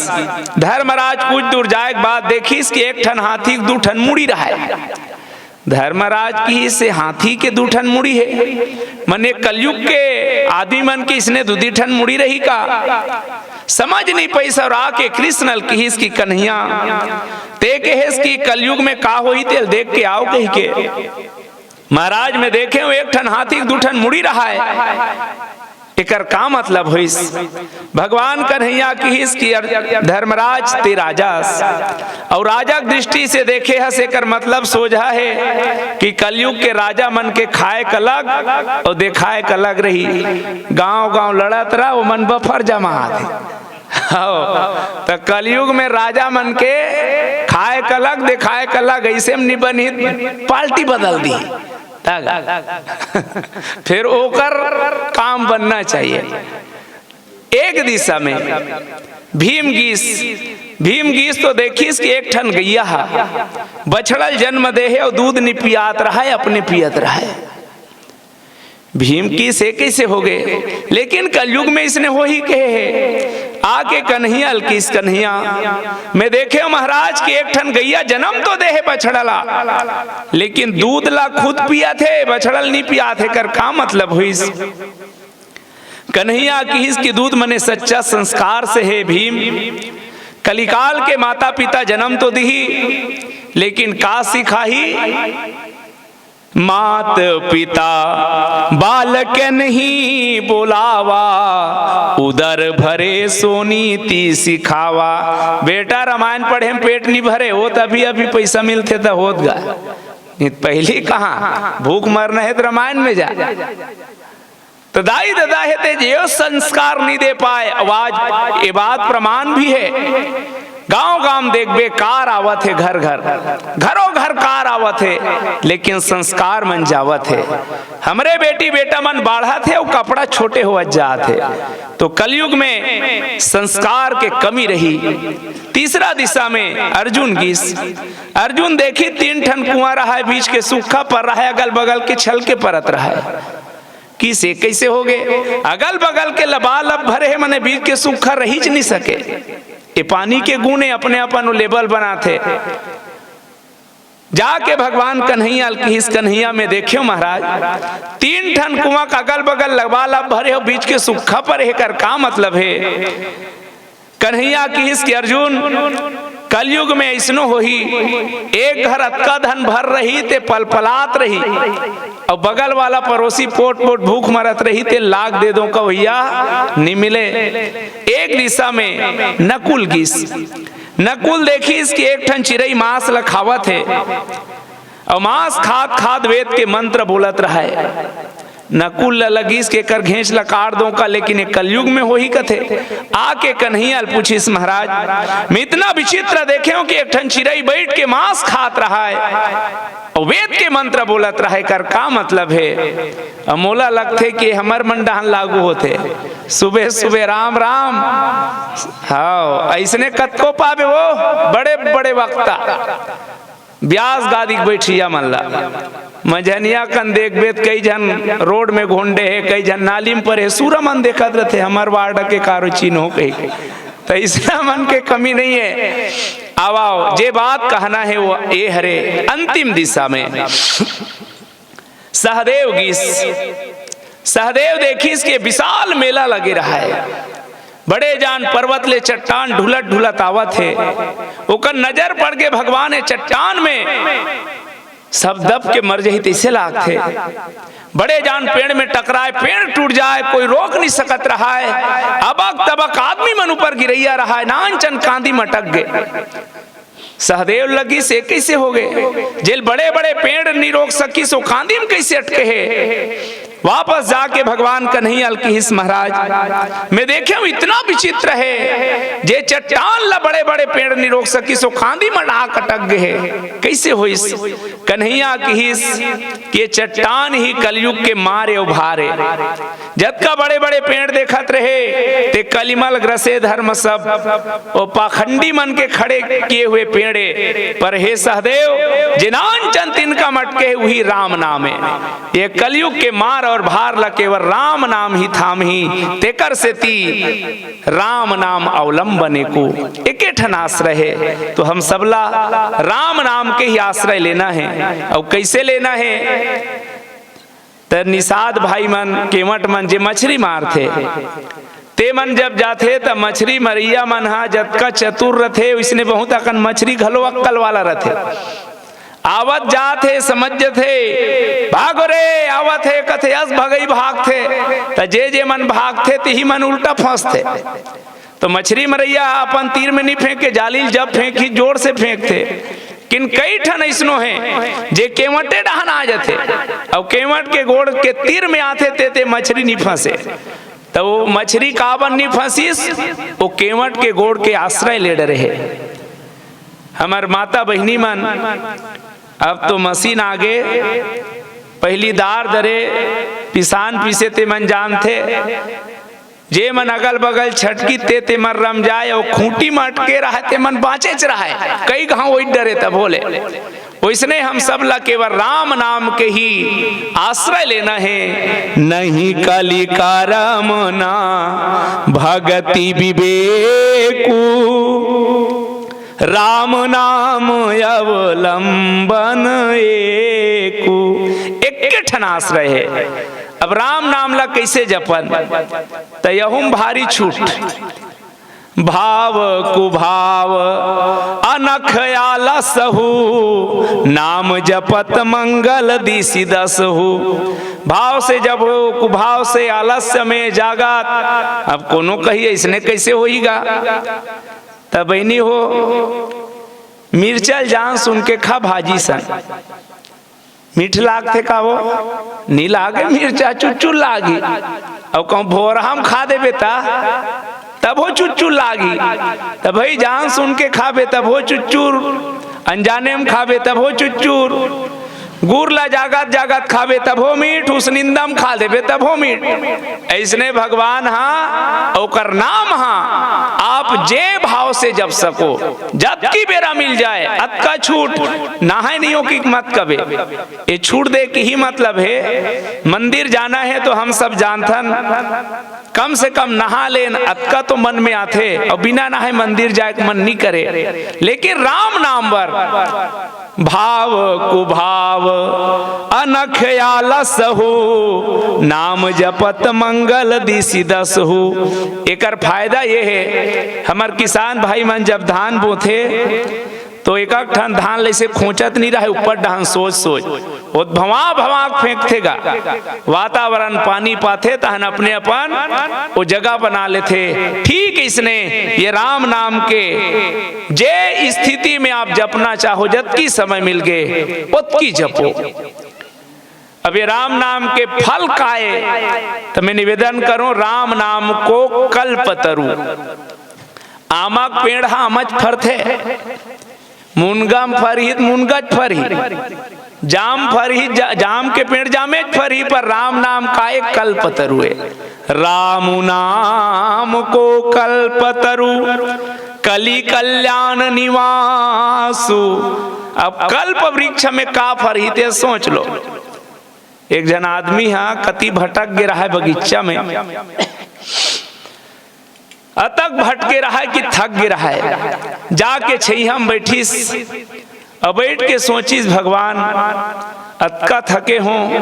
धर्मराज कुछ दूर जाए के बाद देखिस कि एक ठन हाथी दू ठन मुड़ी रहा है। धर्मराज की से हाथी के दू ठन मुड़ी है, मने कलयुग के आदमी मन की इसने दूधी ठन मुड़ी रही का समझ नहीं पैसा। और आके कृष्ण कहिस की कन्हैया ते कहेस की कलयुग में का होई तेल देख के आओ कही के। महाराज में देखे एक ठन हाथी दू ठन मुड़ी रहा है, एकर का मतलब होइस। भगवान कन्हैया कहिस की धर्मराज ते राजास, और राजा की दृष्टि से देखे हस एकर मतलब सोझा है कि कलयुग के राजा मन के खाए कलग और देखाए कलग रही। गांव गांव लड़त रहा वो मन बफर जमा तो कलयुग में राजा मन के खाए कलग देखाए कलग ऐसे में निबनी पार्टी बदल दी। फिर ओकर काम बनना चाहिए। एक दिशा में भीम गीस तो देखिस कि एक ठन गैया बछड़ल जन्म दे है और दूध नहीं पियात रहा है, अपने पियत रहा है। भीम की से कैसे हो गए, लेकिन कलयुग में इसने हो ही कहे है। आके कन्हैया किस कन्हैया में देखे महाराज के एक ठन गैया जन्म तो दे है बछड़ला, लेकिन दूध ला खुद पिया थे, बछड़ल नहीं पिया थे। कर का मतलब हुई। कन्हैया की दूध मने सच्चा संस्कार से है। भीम कलिकाल के माता पिता जन्म तो दी, लेकिन का सिखाही। मात पिता बालक नहीं बोलावा, उदर भरे सोनीति सिखावा। बेटा रामायण पढ़े में पेट नहीं भरे हो तभी अभी पैसा मिलते तो होत गा, पहले कहाँ भूख मरना है तो रामायण में जा। तो दाई दादा है ते जो संस्कार नहीं दे पाए। आवाज ये बात प्रमाण भी है। गांव गांव देख बेकार आवत है, घर घर घरों घर कार आवत है, लेकिन संस्कार मन जावत है। हमरे बेटी बेटा मन बाढ़ा थे और कपड़ा छोटे हो जाते। तो कलयुग में संस्कार के कमी रही। तीसरा दिशा में अर्जुन अर्जुन देखी 3 ठन कुआं रहा है, बीच के सूखा पर रहा है, अगल बगल के छल के परत रहा है। किसे कैसे हो गए, अगल बगल के लबालब भरे है, मने बीच के सूखा रही नहीं सके। ये पानी के गुणे अपने अपन लेवल बनाते। जाके भगवान कन्हैया इस कन्हैया में देखियो महाराज 3 ठन कुआं का अगल बगल लगवा लब भरे हो, बीच के सुखा पर है कर का मतलब है। कन्हैया की इसके अर्जुन कलयुग में ऐसनो हो ही, एक घर अतका धन भर रही ते पलपलात रही और बगल वाला पड़ोसी पोट पोट भूख मरत रही ते लाख दे दो का भैया नहीं मिले। एक दिशा में नकुल गिस, नकुल देखी इसकी एक ठन चिरई मांस लखावत है और मांस खाद खाद वेद के मंत्र बोलत रहा है। नकुल लगीस के कर घेंच लकार दो का, लेकिन एक कलयुग में हो ही कथे। आके कन्हैया पूछिस महाराज मैं इतना विचित्र देखे हूं कि एक ठन चिरई बैठ के मांस खात रहा है और वेद के मंत्र बोलत रहा है, कर का मतलब है। मोला लगते कि हमर मन डहन लागू होते, सुबह सुबह राम राम। हाँ ऐसने कतको पावे वो बड़े बड़े वक्ता ब्यास गादी बैठिया मन ला मझनिया कन देख बेत कई जन रोड में घोंडे है, कई जन नालिम पर है, सूरा मन देखत रहते हमार वार्ड के कारो चीन हो कही, तो इसना मन के कमी नहीं है। आओ जे बात कहना है वो ये हरे अंतिम दिशा में सहदेव गीस, सहदेव देखिस के विशाल मेला लगे रहा है, बड़े जान पर्वत ले चट्टान ढुलत ढुलत आवत है। ओकर नजर पड़ के भगवान है चट्टान में सब दब के मर जाही तैसे लागथे। बड़े जान पेड़ में टकराए, पेड़ टूट जाए, कोई रोक नहीं सकत रहा है। अबक तबक आदमी मन ऊपर गिरैया रहा है, नानचन कांदी मटक गए। सहदेव लगी से कैसे हो गए, जेल बड़े बड़े पेड़ नहीं रोक सकी सो कांदी में कैसे अटके है। वापस जाके भगवान कन्हैया हिस महाराज मैं देखे हूं इतना विचित्र है, जे चट्टान ला बड़े बड़े पेड़ नहीं रोक सकी सो खांदी में डाक अटक गए, कैसे हो इस कन्हैया की हिस के चट्टान ही कलयुग के मारे उभारे। जतका बड़े बड़े पेड़ देखत रहे ते कलिमल ग्रसे धर्म सब और पाखंडी मन के खड़े किए हुए पेड़े पर हे सहदेव जिनान चंद तिनका मटके वही राम नाम है। ये कलयुग के मार और भार ला केवल राम नाम ही थाम ही तेकर से ती राम नाम अवलंबने को एके ठन आश्रय है। तो हम सबला राम नाम के ही आश्रय लेना है। और कैसे लेना है, तो निषाद भाई मन केवट मन जे मछली मारथे ते मन जब जाते त मछली मरिया मन हा जतका चतुर रथे इसने बहुत अकन मछली घलो अक्कल वाला रथे। आवत जात है समझ थे भागो रे आवत है कथे अस भगई भाग थे, त जे मन भाग थे ते ही मन उल्टा फंसते। तो मछली मरैया अपन तीर में नहीं फेंके, जाली जब फेंकी जोर से फेंकते। किन कई ठन ऐसनो है जे केवटे डहन आ जाते और केवट के गोड़ के तीर में आते ते मछली नहीं फंसे। तो वो मछली काबन नहीं फंसीस, वो केवट के गोड़ के आश्रय ले रहे। हमार माता बहनी मन अब तो मशीन आगे, पहली दार दरे पिसान पीसे ते मन जानते, जे मन अगल बगल छटकी ते मन रम जाए और खूंटी में अटके रहा ते मन बाँचे रहा है, कई घाव वही डरे तब बोले। वैसने हम सब ला केवल राम नाम के ही आश्रय लेना है। नहीं कलिका रमना भगति विवेकु राम नाम अवलंबन एकु एक ठन आश्रय है। अब राम नाम ला कैसे जपन, तो यहुम भारी छूट भाव कुभाव अनख आलसहु नाम जपत मंगल दिशि दसहु। भाव से जब हो कुभाव से आलस्य में जागत। अब कोनो कही इसने कैसे होईगा, तब बहनी हो मिर्चल जान सुन के खा भाजी सन, मीठ लागते का वो नी लागे मिर्चा चुच्चू लागी। और कहूँ भोर हम खा दे बेटा तब हो चुच्चू लागी, तब भाई जान सुन के खाबे तब हो चुच्चूर, अनजाने में खाबे तब हो चुच्चूर, गुर ला जागत जागत खाबे तब हो मीठ, उस निंदम खा देबे तब हो मीठ। ऐसने भगवान हाँ ओकर नाम हाँ आप जे भाव से जप सको, जब की बेरा मिल जाए अतका छूट नहाए नहीं हो कि मत कबे। ये छूट दे की ही मतलब है। मंदिर जाना है तो हम सब जानथन कम से कम नहा लेन अतका तो मन में आथे और बिना नहाए मंदिर जाए के मन नहीं करे। लेकिन राम नाम बर भाव कुभाव अनख आलस हो, नाम जपत मंगल दिशि दस हो। एकर फायदा ये है, हमार किसान भाई मन जब धान बोथे तो एक ठन धान लैसे खोचत नहीं रहे, ऊपर डहान सोच सोच वो भवा भवा फेंकथेगा। वातावरण पानी पाथे तहन अपने अपन वो जगह बना लेते। ठीक इसने ये राम नाम के जे स्थिति में आप जपना चाहो, जबकि समय मिल गए उतकी जपो। अब ये राम नाम के फल काए तो मैं निवेदन करूं, राम नाम को कल्पतरु। आमक पेड़ हा आमच फरथे, मुनगम फरही मुनगज फरही, जाम फरही जाम के पेड़ जामेज फरही, पर राम नाम का एक कल्पतरु है। राम नाम को कल्पतरु कली कल्याण निवासु। अब कल्प वृक्ष में का फरही ते सोच लो। एक जन आदमी हा कति भटक गे रहा है बगीचा में, अतक भटके रहा है कि थक गे रहा है। जाके छैया में बैठीस और बैठ के सोचिस, भगवान अतका थके हों,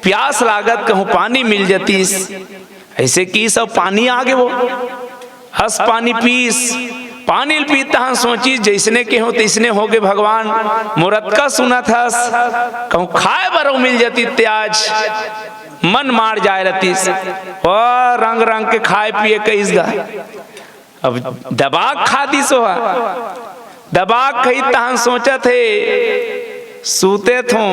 प्यास लागत कहूँ पानी मिल जतीस। ऐसे की सब पानी आगे वो हंस पानी पीस, पानी पीता हम सोचिस जैसने के हो तैसने हो गए। भगवान मुरत का सुना था कहूँ खाए बरो मिल जाती त्याज, मन मार जाए रतीस और रंग रंग के खाए पिए कईस गा। अब दबाग खा दी सो दबाग कही तहन सोचा थे सूते थो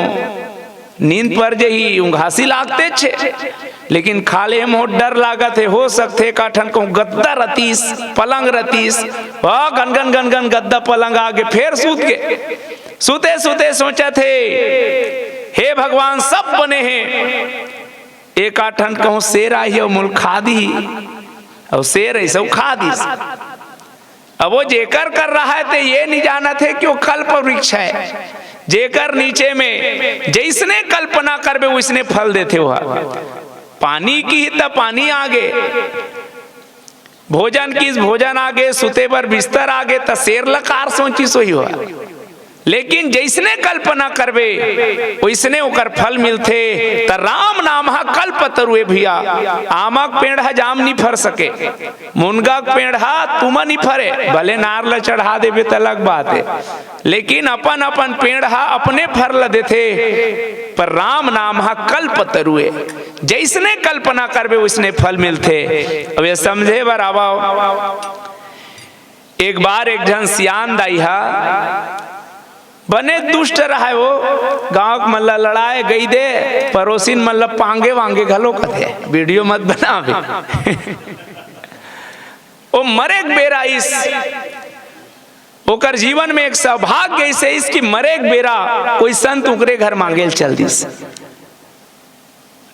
नींद पर जही उंघासी लागते छे, लेकिन खाले में डर लागत है, हो सकते काठन को गद्दा रतीस पलंग रतीस गन गन गन गन गद्दा पलंग आगे फिर सूत के सूते सूते सोचा थे हे भगवान सब बने हैं, एक आठन कहूँ शेर आई और मुल खा दी और शेर ऐसा खा दी। अब वो जेकर कर रहा है तो ये नहीं जाना थे कि वो कल्प वृक्ष है, जेकर नीचे में जैसने कल्पना करबे उसने फल देते हुआ। पानी की ही तब पानी आगे, भोजन की भोजन आगे, सुते पर बिस्तर आगे, तो शेर लकार सोची सोई हुआ। लेकिन जैसने कल्पना करबे वैसने ओकर फल मिलते। त राम नाम हा कल्पतरुए भैया। आमक पेड़ हा जाम नहीं फर सके, मुनगा पेड़ हा तुम नहीं फरे, भले नार ल चढ़ा देवे त अलग बात है, लेकिन अपन अपन पेड़ हा अपने फर ल देते। पर राम नाम हा कल्पतरुए, जैसने कल्पना करबे वैसने फल मिलते। अब ये समझे बराबर। एक बार एक जन सियान दाई हा बने दुष्ट रहा है, वो गांव के मल्ला लड़ाए गई दे, पड़ोसिन मल्ला पांगे वांगे घलो कथे, वीडियो मत बनावे। वो मरे बेरा इस ओकर जीवन में एक सौभाग्य ऐसे इसकी मरे बेरा कोई संत उकरे घर मांगेल चल दिस।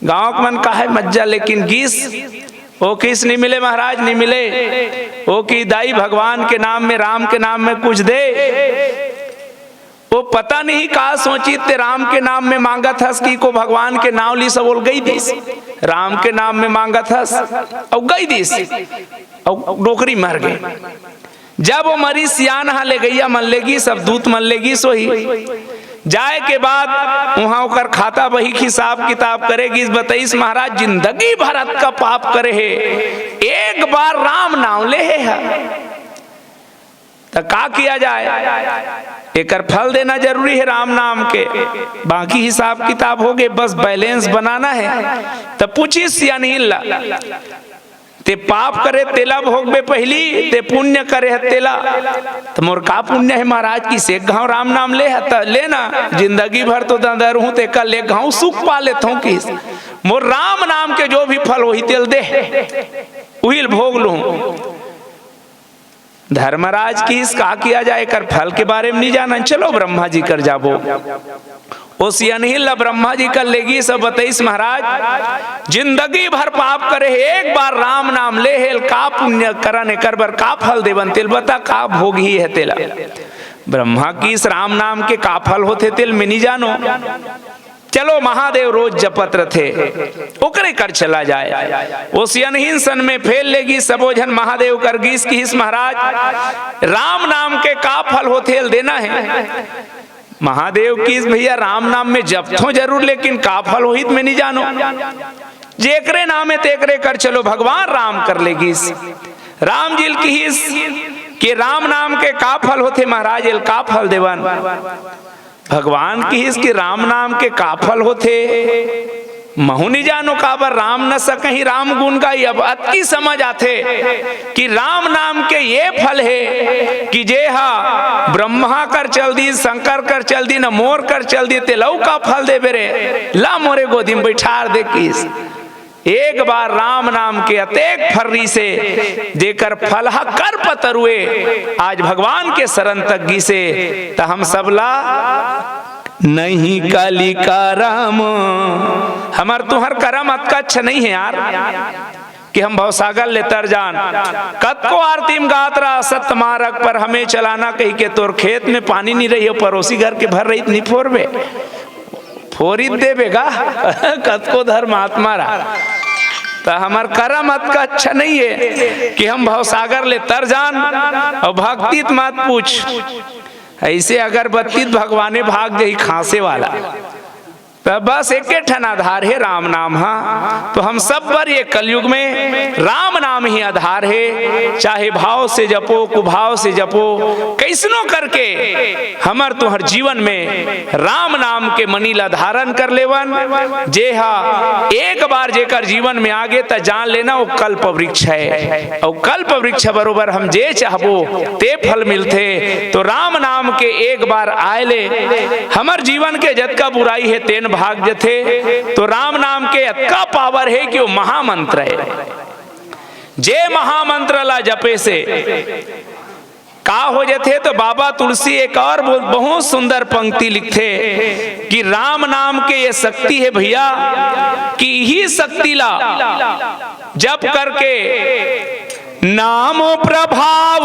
गांव के मन का है मज्जा, लेकिन गीस वो किस नहीं मिले महाराज, नहीं मिले। वो की दाई भगवान के नाम में राम के नाम में कुछ दे। वो पता नहीं कहा सोची ते राम के नाम में मांगा था कि को भगवान के नाम ली सब गई दिस, राम के नाम में मांगा था और गई दिस और डोकरी मर गई। जब वो मरी सियान हा ले गैया मन लेगी, सब दूत मन लेगी सोही। जाए के बाद वहां होकर खाता बही हिसाब किताब करेगी। बताइस महाराज जिंदगी भरत का पाप करे है, एक बार राम नाम ले है तो का किया जाए। एकर फल देना जरूरी है राम नाम के, बाकी हिसाब किताब हो गए, बस बैलेंस बनाना है। तो पूछी सियानीला ते पाप करे तेला भोगबे पहली, ते पुण्य करे है तेला। तो मोर का पुण्य है महाराज की से गाँव राम नाम ले है तो लेना, जिंदगी भर तो दंदर हूँ ते का ले गाँव सुख पा लेता हूँ कि मोर राम नाम के जो भी फल वही तेल दे वही भोग लूँ। धर्मराज की इसका किया जाए कर फल के बारे में नहीं जाना, चलो ब्रह्मा जी कर जाबो। उस यनहिल ब्रह्मा जी कर लेगी सब बताइस महाराज जिंदगी भर पाप करे, एक बार राम नाम ले हेल का पुण्य करने कर बर का फल देवन तेल बता का भोग ही है तेला। ब्रह्मा की इस राम नाम के का फल होते तेल में नहीं जानो। चलो महादेव रोज जपत रथे ओकरे कर चला जाए। उस अनहीन सन में फेल लेगी सबोझन महादेव कर गीस की हिस महाराज राम नाम के का फल होते देना है। महादेव की भैया राम नाम में जपथो जरूर लेकिन का फल होहित में नहीं जानो। जेकरे नाम है तेकरे कर चलो भगवान राम कर लेगी। राम जी की हिस कि राम नाम के का फल होते महाराज एल का फल देवन। भगवान की हिस कि राम नाम के का फल होते महु नहीं जानो काबर राम न सकही राम गुण का। अब अति समझ आते कि राम नाम के ये फल है कि जे हा ब्रह्मा कर चल दी शंकर कर चल दी न मोर कर चल दी ते लऊ का फल दे बेरे ला मोरे गोदी में बैठार दे किस। एक बार राम नाम के अतेक फर्री से देकर फलहा कर पतरुए आज भगवान के शरण तक से तो हम सबला नहीं काली का राम हमार तुहर करम अतका अच्छा नहीं है यार कि हम भवसागर ले तर जान कत को आरतीम गात रहा सत्य मारक पर हमें चलाना कही के तोर खेत में पानी नहीं रही हो पड़ोसी घर के भर रही नहीं फोरबे फोरी देवेगा कत को धर्म आत्मा रहा तो हमार करम अतका अच्छा नहीं है कि हम भवसागर ले तर जान और भक्ति मत पूछ ऐसे अगरबत्ती भगवाने भाग गई खांसे वाला तो बस एक ठन आधार है राम नाम। हाँ तो हम सब पर ये कलयुग में राम नाम ही आधार है। चाहे भाव से जपो कुभाव से जपो कैसनो करके हमर तुहर जीवन में राम नाम के मनीला धारण कर लेवन। जे हा एक बार जेकर जीवन में आगे त जान लेना वो कल्प वृक्ष है और कल्प वृक्ष बरोबर हम जे चाहबो ते फल मिलते। तो राम नाम के एक बार आए ले हमर जीवन के जतका बुराई है तेन भाग जथे। तो राम नाम के अतका पावर है कि वो महामंत्र है। जे महामंत्र ला जपे से का हो जथे। तो बाबा तुलसी एक और बहुत सुंदर पंक्ति लिखते कि राम नाम के ये शक्ति है भैया कि ही शक्ति ला जप करके नाम प्रभाव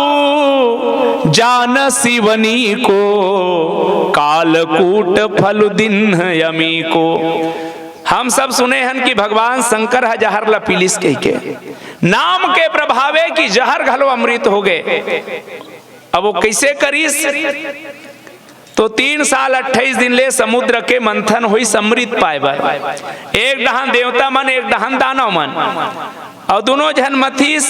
जान शिवनी को कालकूट फल दिन यमी को। हम सब सुने हैं कि भगवान शंकर है जहर ला पिलिस कह के नाम के प्रभावे की जहर घलो अमृत हो गए। अब वो कैसे करीस तो 3 साल 28 दिन ले समुद्र के मंथन हुई समृत पाए एक डहान देवता मन एक डहान दानव मन और दोनों जन मथीस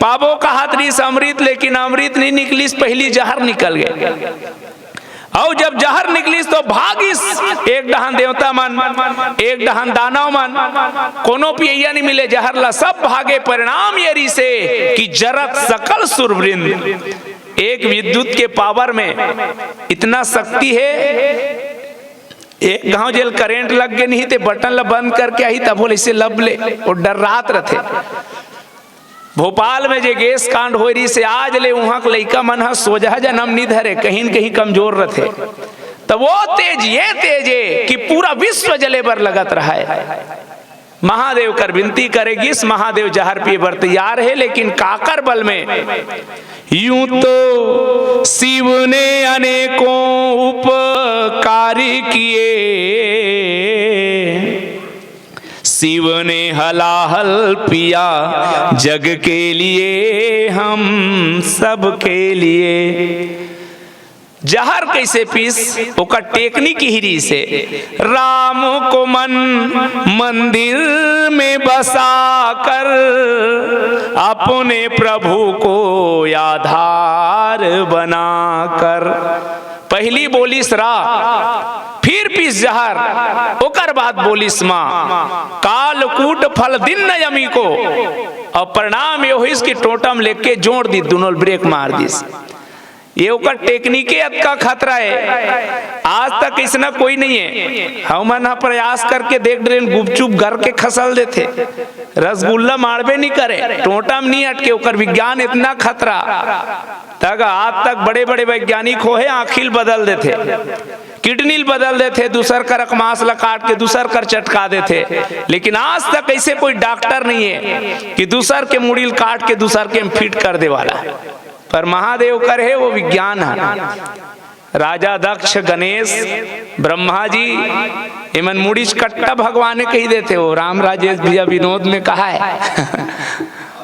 पाबो का हाथरी अमृत लेकिन अमृत नहीं निकलीस पहली जहर निकल गए। और जब जहर निकलीस तो भागिस एक डहान देवता मन एक डहान दानव मन कोनो पिया नहीं मिले जहर ला सब भागे। परिणाम यरी से कि जरत सकल सुरवृंद। एक विद्युत के पावर में इतना शक्ति है एक गांव जेल करेंट लग गए नहीं थे बटन ला बंद करके आई तब बोले इसे लब ले और डर रात रथे। भोपाल में जे गैस कांड हो रही से आज ले वहां के लइका मन हा सोजा जन्म नहीं धरे कहीं न कहीं कमजोर रथे। तो वो तेज ये तेज है कि पूरा विश्व जले पर लगत रहा है। महादेव कर विनती करेगी इस महादेव जहर पिए बर तैयार है लेकिन काकर बल में। यूं तो शिव ने अनेकों उपकारी किए शिव ने हलाहल पिया जग के लिए हम सब के लिए। जहर कैसे पीस ओका टेकनिक हिरी से राम को मन मंदिर में बसा कर अपने प्रभु को आधार बना कर। पहली बोलिस रा फिर पीस जहर ओकर बाद बोलिस माँ कालकूट फल दिन न यमी को। और परिणाम ये हुई कि टोटम लेके जोड़ दी दोनों ब्रेक मार दिस। ये ओकर टेक्निके का खतरा है। आज तक इसना कोई नहीं है। हम प्रयास करके देख रहे गुपचुप घर के खसल देते रसगुल्ला मारबे नहीं करे टोटम नहीं अटके ओकर विज्ञान इतना खतरा तक आज तक बड़े बड़े वैज्ञानिक हो है आखिल बदल देते किडनी बदल देते दूसर कर अकमास ला काट के दूसर कर चटका देते। लेकिन आज तक ऐसे कोई डॉक्टर नहीं है कि दूसर के मुड़ील काट के दूसर के फिट कर दे वाला। पर महादेव कर है वो विज्ञान है। राजा दक्ष, गणेश, ब्रह्मा जी इमन मुड़ीच कट्टा भगवान कही देते हो। राम राजेश भैया विनोद में कहा है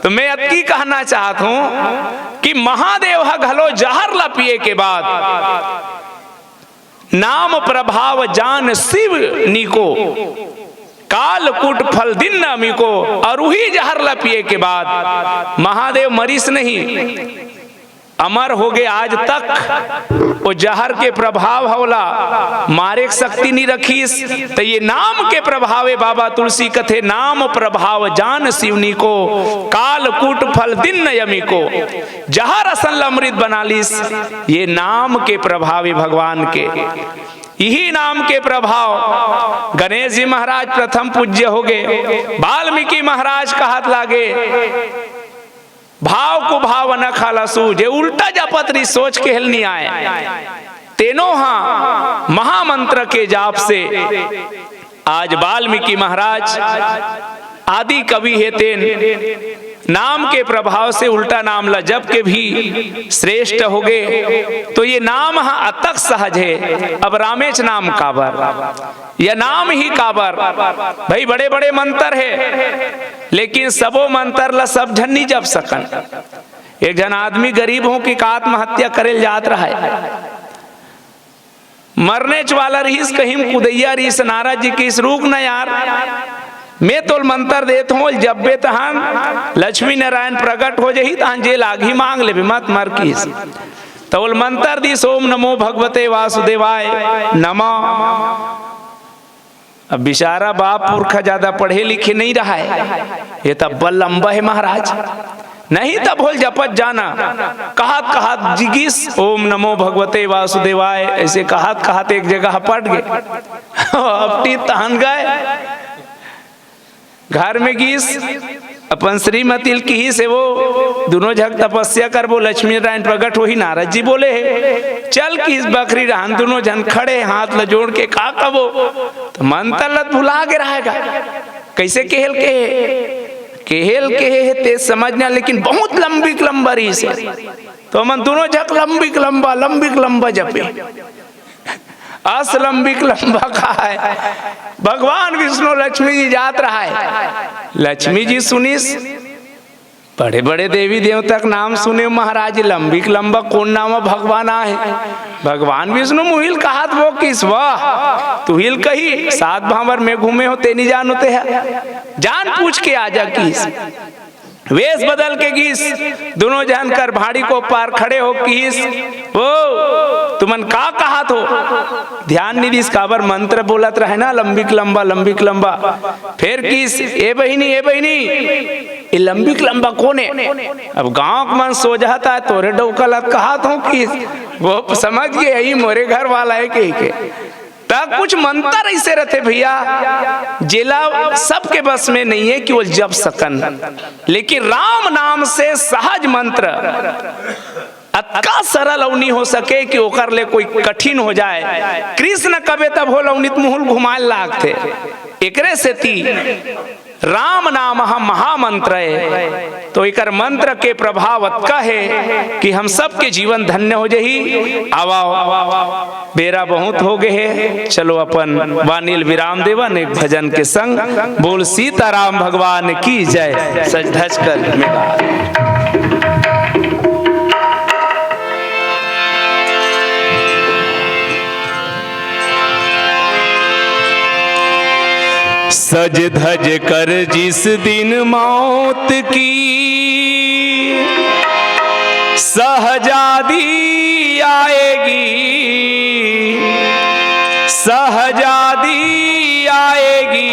तो मैं अति कहना चाहता हूं कि महादेव घलो जहर ला पिए के बाद नाम प्रभाव जान शिव नीको, कालकूट फल दिन अमीको। और वही जहर ला पिए के बाद महादेव मरीस नहीं, अमर हो गए आज तक। वो जहर के प्रभाव होला, मारे शक्ति नहीं रखीस। तो ये नाम के प्रभाव है बाबा तुलसी कथे, नाम प्रभाव जान शिवनी को, कालकूट फल दिन यमी को। जहर असल अमृत बना लीस, ये नाम के प्रभाव है भगवान के। यही नाम के प्रभाव गणेश जी महाराज प्रथम पूज्य हो गए। वाल्मीकि महाराज का हाथ लागे, भाव को भाव न खालसू, जे उल्टा जपत रही सोच के हिल नहीं आए। तेनो हाँ महामंत्र के जाप से आज वाल्मीकि महाराज आदि कवि है तेन नाम के प्रभाव से उल्टा नाम ला जप के भी श्रेष्ठ हो गए। तो ये नाम हाँ अतक सहज है। अब रामेश नाम काबर, यह नाम ही काबर। भाई बड़े बड़े मंत्र है, लेकिन सबो मंत्र ला सब जन नहीं जप सकन। एक जन आदमी गरीब हो कि आत्महत्या करे जात रहा है, मरने वाला रहीस, कहीं कुदैया रहीस, नाराज जी की रुक न यार, मैं तो मंत्र देता हूँ जब बे तहान लक्ष्मी नारायण प्रकट हो जाही तहान जे लागी मांग ले मत मर कीस। तो मंत्र दी सोम नमो भगवते वासुदेवाय नमः। अब बेचारा बाप पुरखा ज्यादा पढ़े लिखे नहीं रहा है, ये तब बल लंबा है महाराज, नहीं तब बोल जपत जाना। कहत कहत जिगिस ओम नमो भगवते वासुदेवाय, ऐसे कहत कहत एक जगह पट गए। अपनी तहन गए घर में गीस, अपन श्रीमती की ही से वो दोनों झक तपस्या कर वो लक्ष्मी नारायण प्रकट हो ही। नारद जी बोले है चल की इस बकरी रहन, दोनों जन खड़े हाथ ल जोड़ के का कबो। तो मंत्र लत भुला के रहेगा, कैसे केहल के है तेज समझना, लेकिन बहुत लंबी लंबा रही से। तो मन दोनों झक लंबी लंबा जपे। अस लंबी लंबा का है, भगवान विष्णु लक्ष्मी जी जात रहा है। लक्ष्मी जी सुनिस, बड़े बड़े देवी देवता का नाम सुने महाराज, लंबी लंबा कौन नाम भगवान आए। भगवान विष्णु मुहिल कहा वो किस वाह तू हिल कही, सात भावर में घूमे हो ते नहीं जान होते है, जान पूछ के आजा किस। वेश बदल के गीस, दोनों जन कर भाड़ी को पार खड़े हो किस, वो तुमन का कहा तो ध्यान नहीं दिस, काबर मंत्र बोलत रहे ना लंबी लंबा। फिर किस ए बहिनी ये लंबी लंबा कौन है। अब गांव का मन सो जाता है, तोरे डौकलत कहा तो किस, वो समझ गए यही मोरे घर वाला है के। तब कुछ मंत्र ऐसे रहते भैया जिला सबके बस में नहीं है कि वो जप सकन, लेकिन राम नाम से सहज मंत्र अतका सरल अवनी हो सके कि ओकर ले कोई कठिन हो जाए। कृष्ण कबे तब हो लवनित मुहुल घुमाए लागते, एकरे से ती राम नाम हम महामंत्र है। तो एकर मंत्र के प्रभाव अतका है कि हम सब के जीवन धन्य हो जाही। आवाओ बेरा बहुत हो गए है, चलो अपन वानिल विराम देवन एक भजन के संग बोल सीताराम भगवान की जय। सज धज कर सज धज कर जिस दिन मौत की सहजादी आएगी, सहजादी आएगी।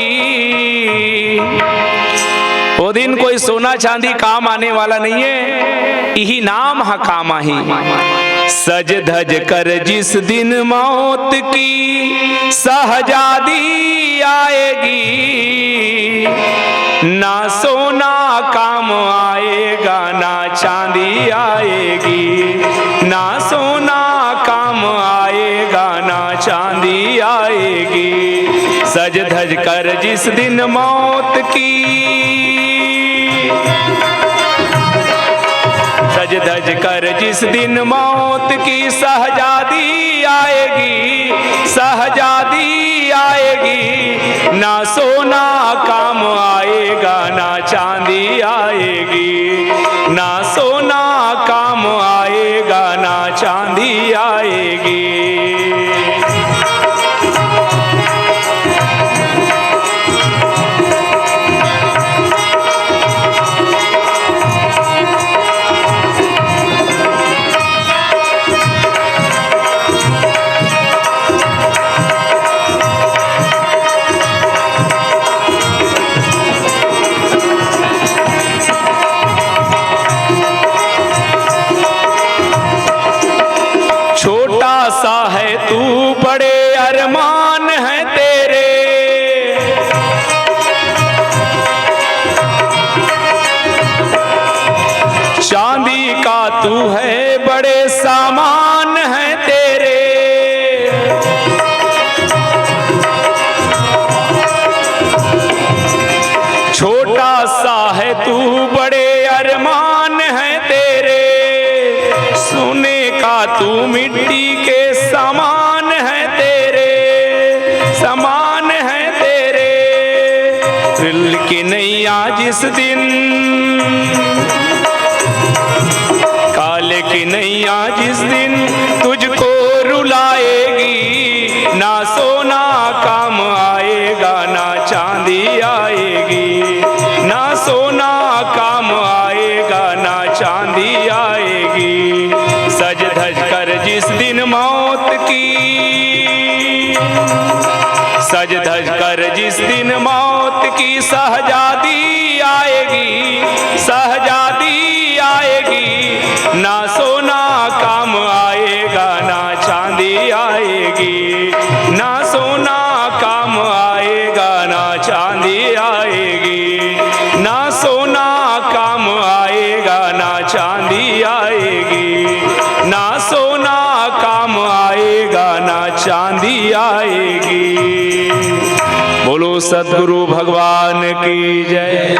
वो दिन कोई सोना चांदी काम आने वाला नहीं है, यही नाम है काम ही। सज धज कर जिस दिन मौत की सहजादी आएगी, ना सोना काम आएगा ना चांदी आएगी, ना सोना काम आएगा ना चांदी आएगी। सज धज कर जिस दिन मौत की, सज सज धज कर जिस दिन मौत की शहजादी आएगी, शहजादी आएगी, ना सोना काम आएगा ना चांदी आएगी, ना सोना काम आएगा ना चांदी आएगी। छोटा सा है तू बड़े अरमान है तेरे, चांदी का तू है बड़े सामान है तेरे, छोटा सा है तू बड़े अरमान है तेरे, सोने का तू मिट्टी के समान है तेरे, समान है तेरे। दिल की नैया जिस दिन, काले की नैया जिस दिन तुझको रुलाएगी, ना सोना काम आएगा ना चांदी आएगी, ना सोना काम आएगा ना चांदी आएगी। सज धज कर जिस दिन मौत की, सज धज कर जिस दिन मौत की शहजादी आएगी, शहजादी आएगी, ना सोना काम आएगा ना चांदी आएगी, ना सोना काम आएगा ना चांदी आएगी, ना सोना काम आएगा ना चांदी आएगी, ना सोना काम आएगा ना चांदी आएगी। बोलो सद्गुरु भगवान की जय।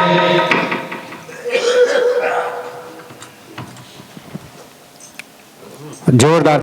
जोरदार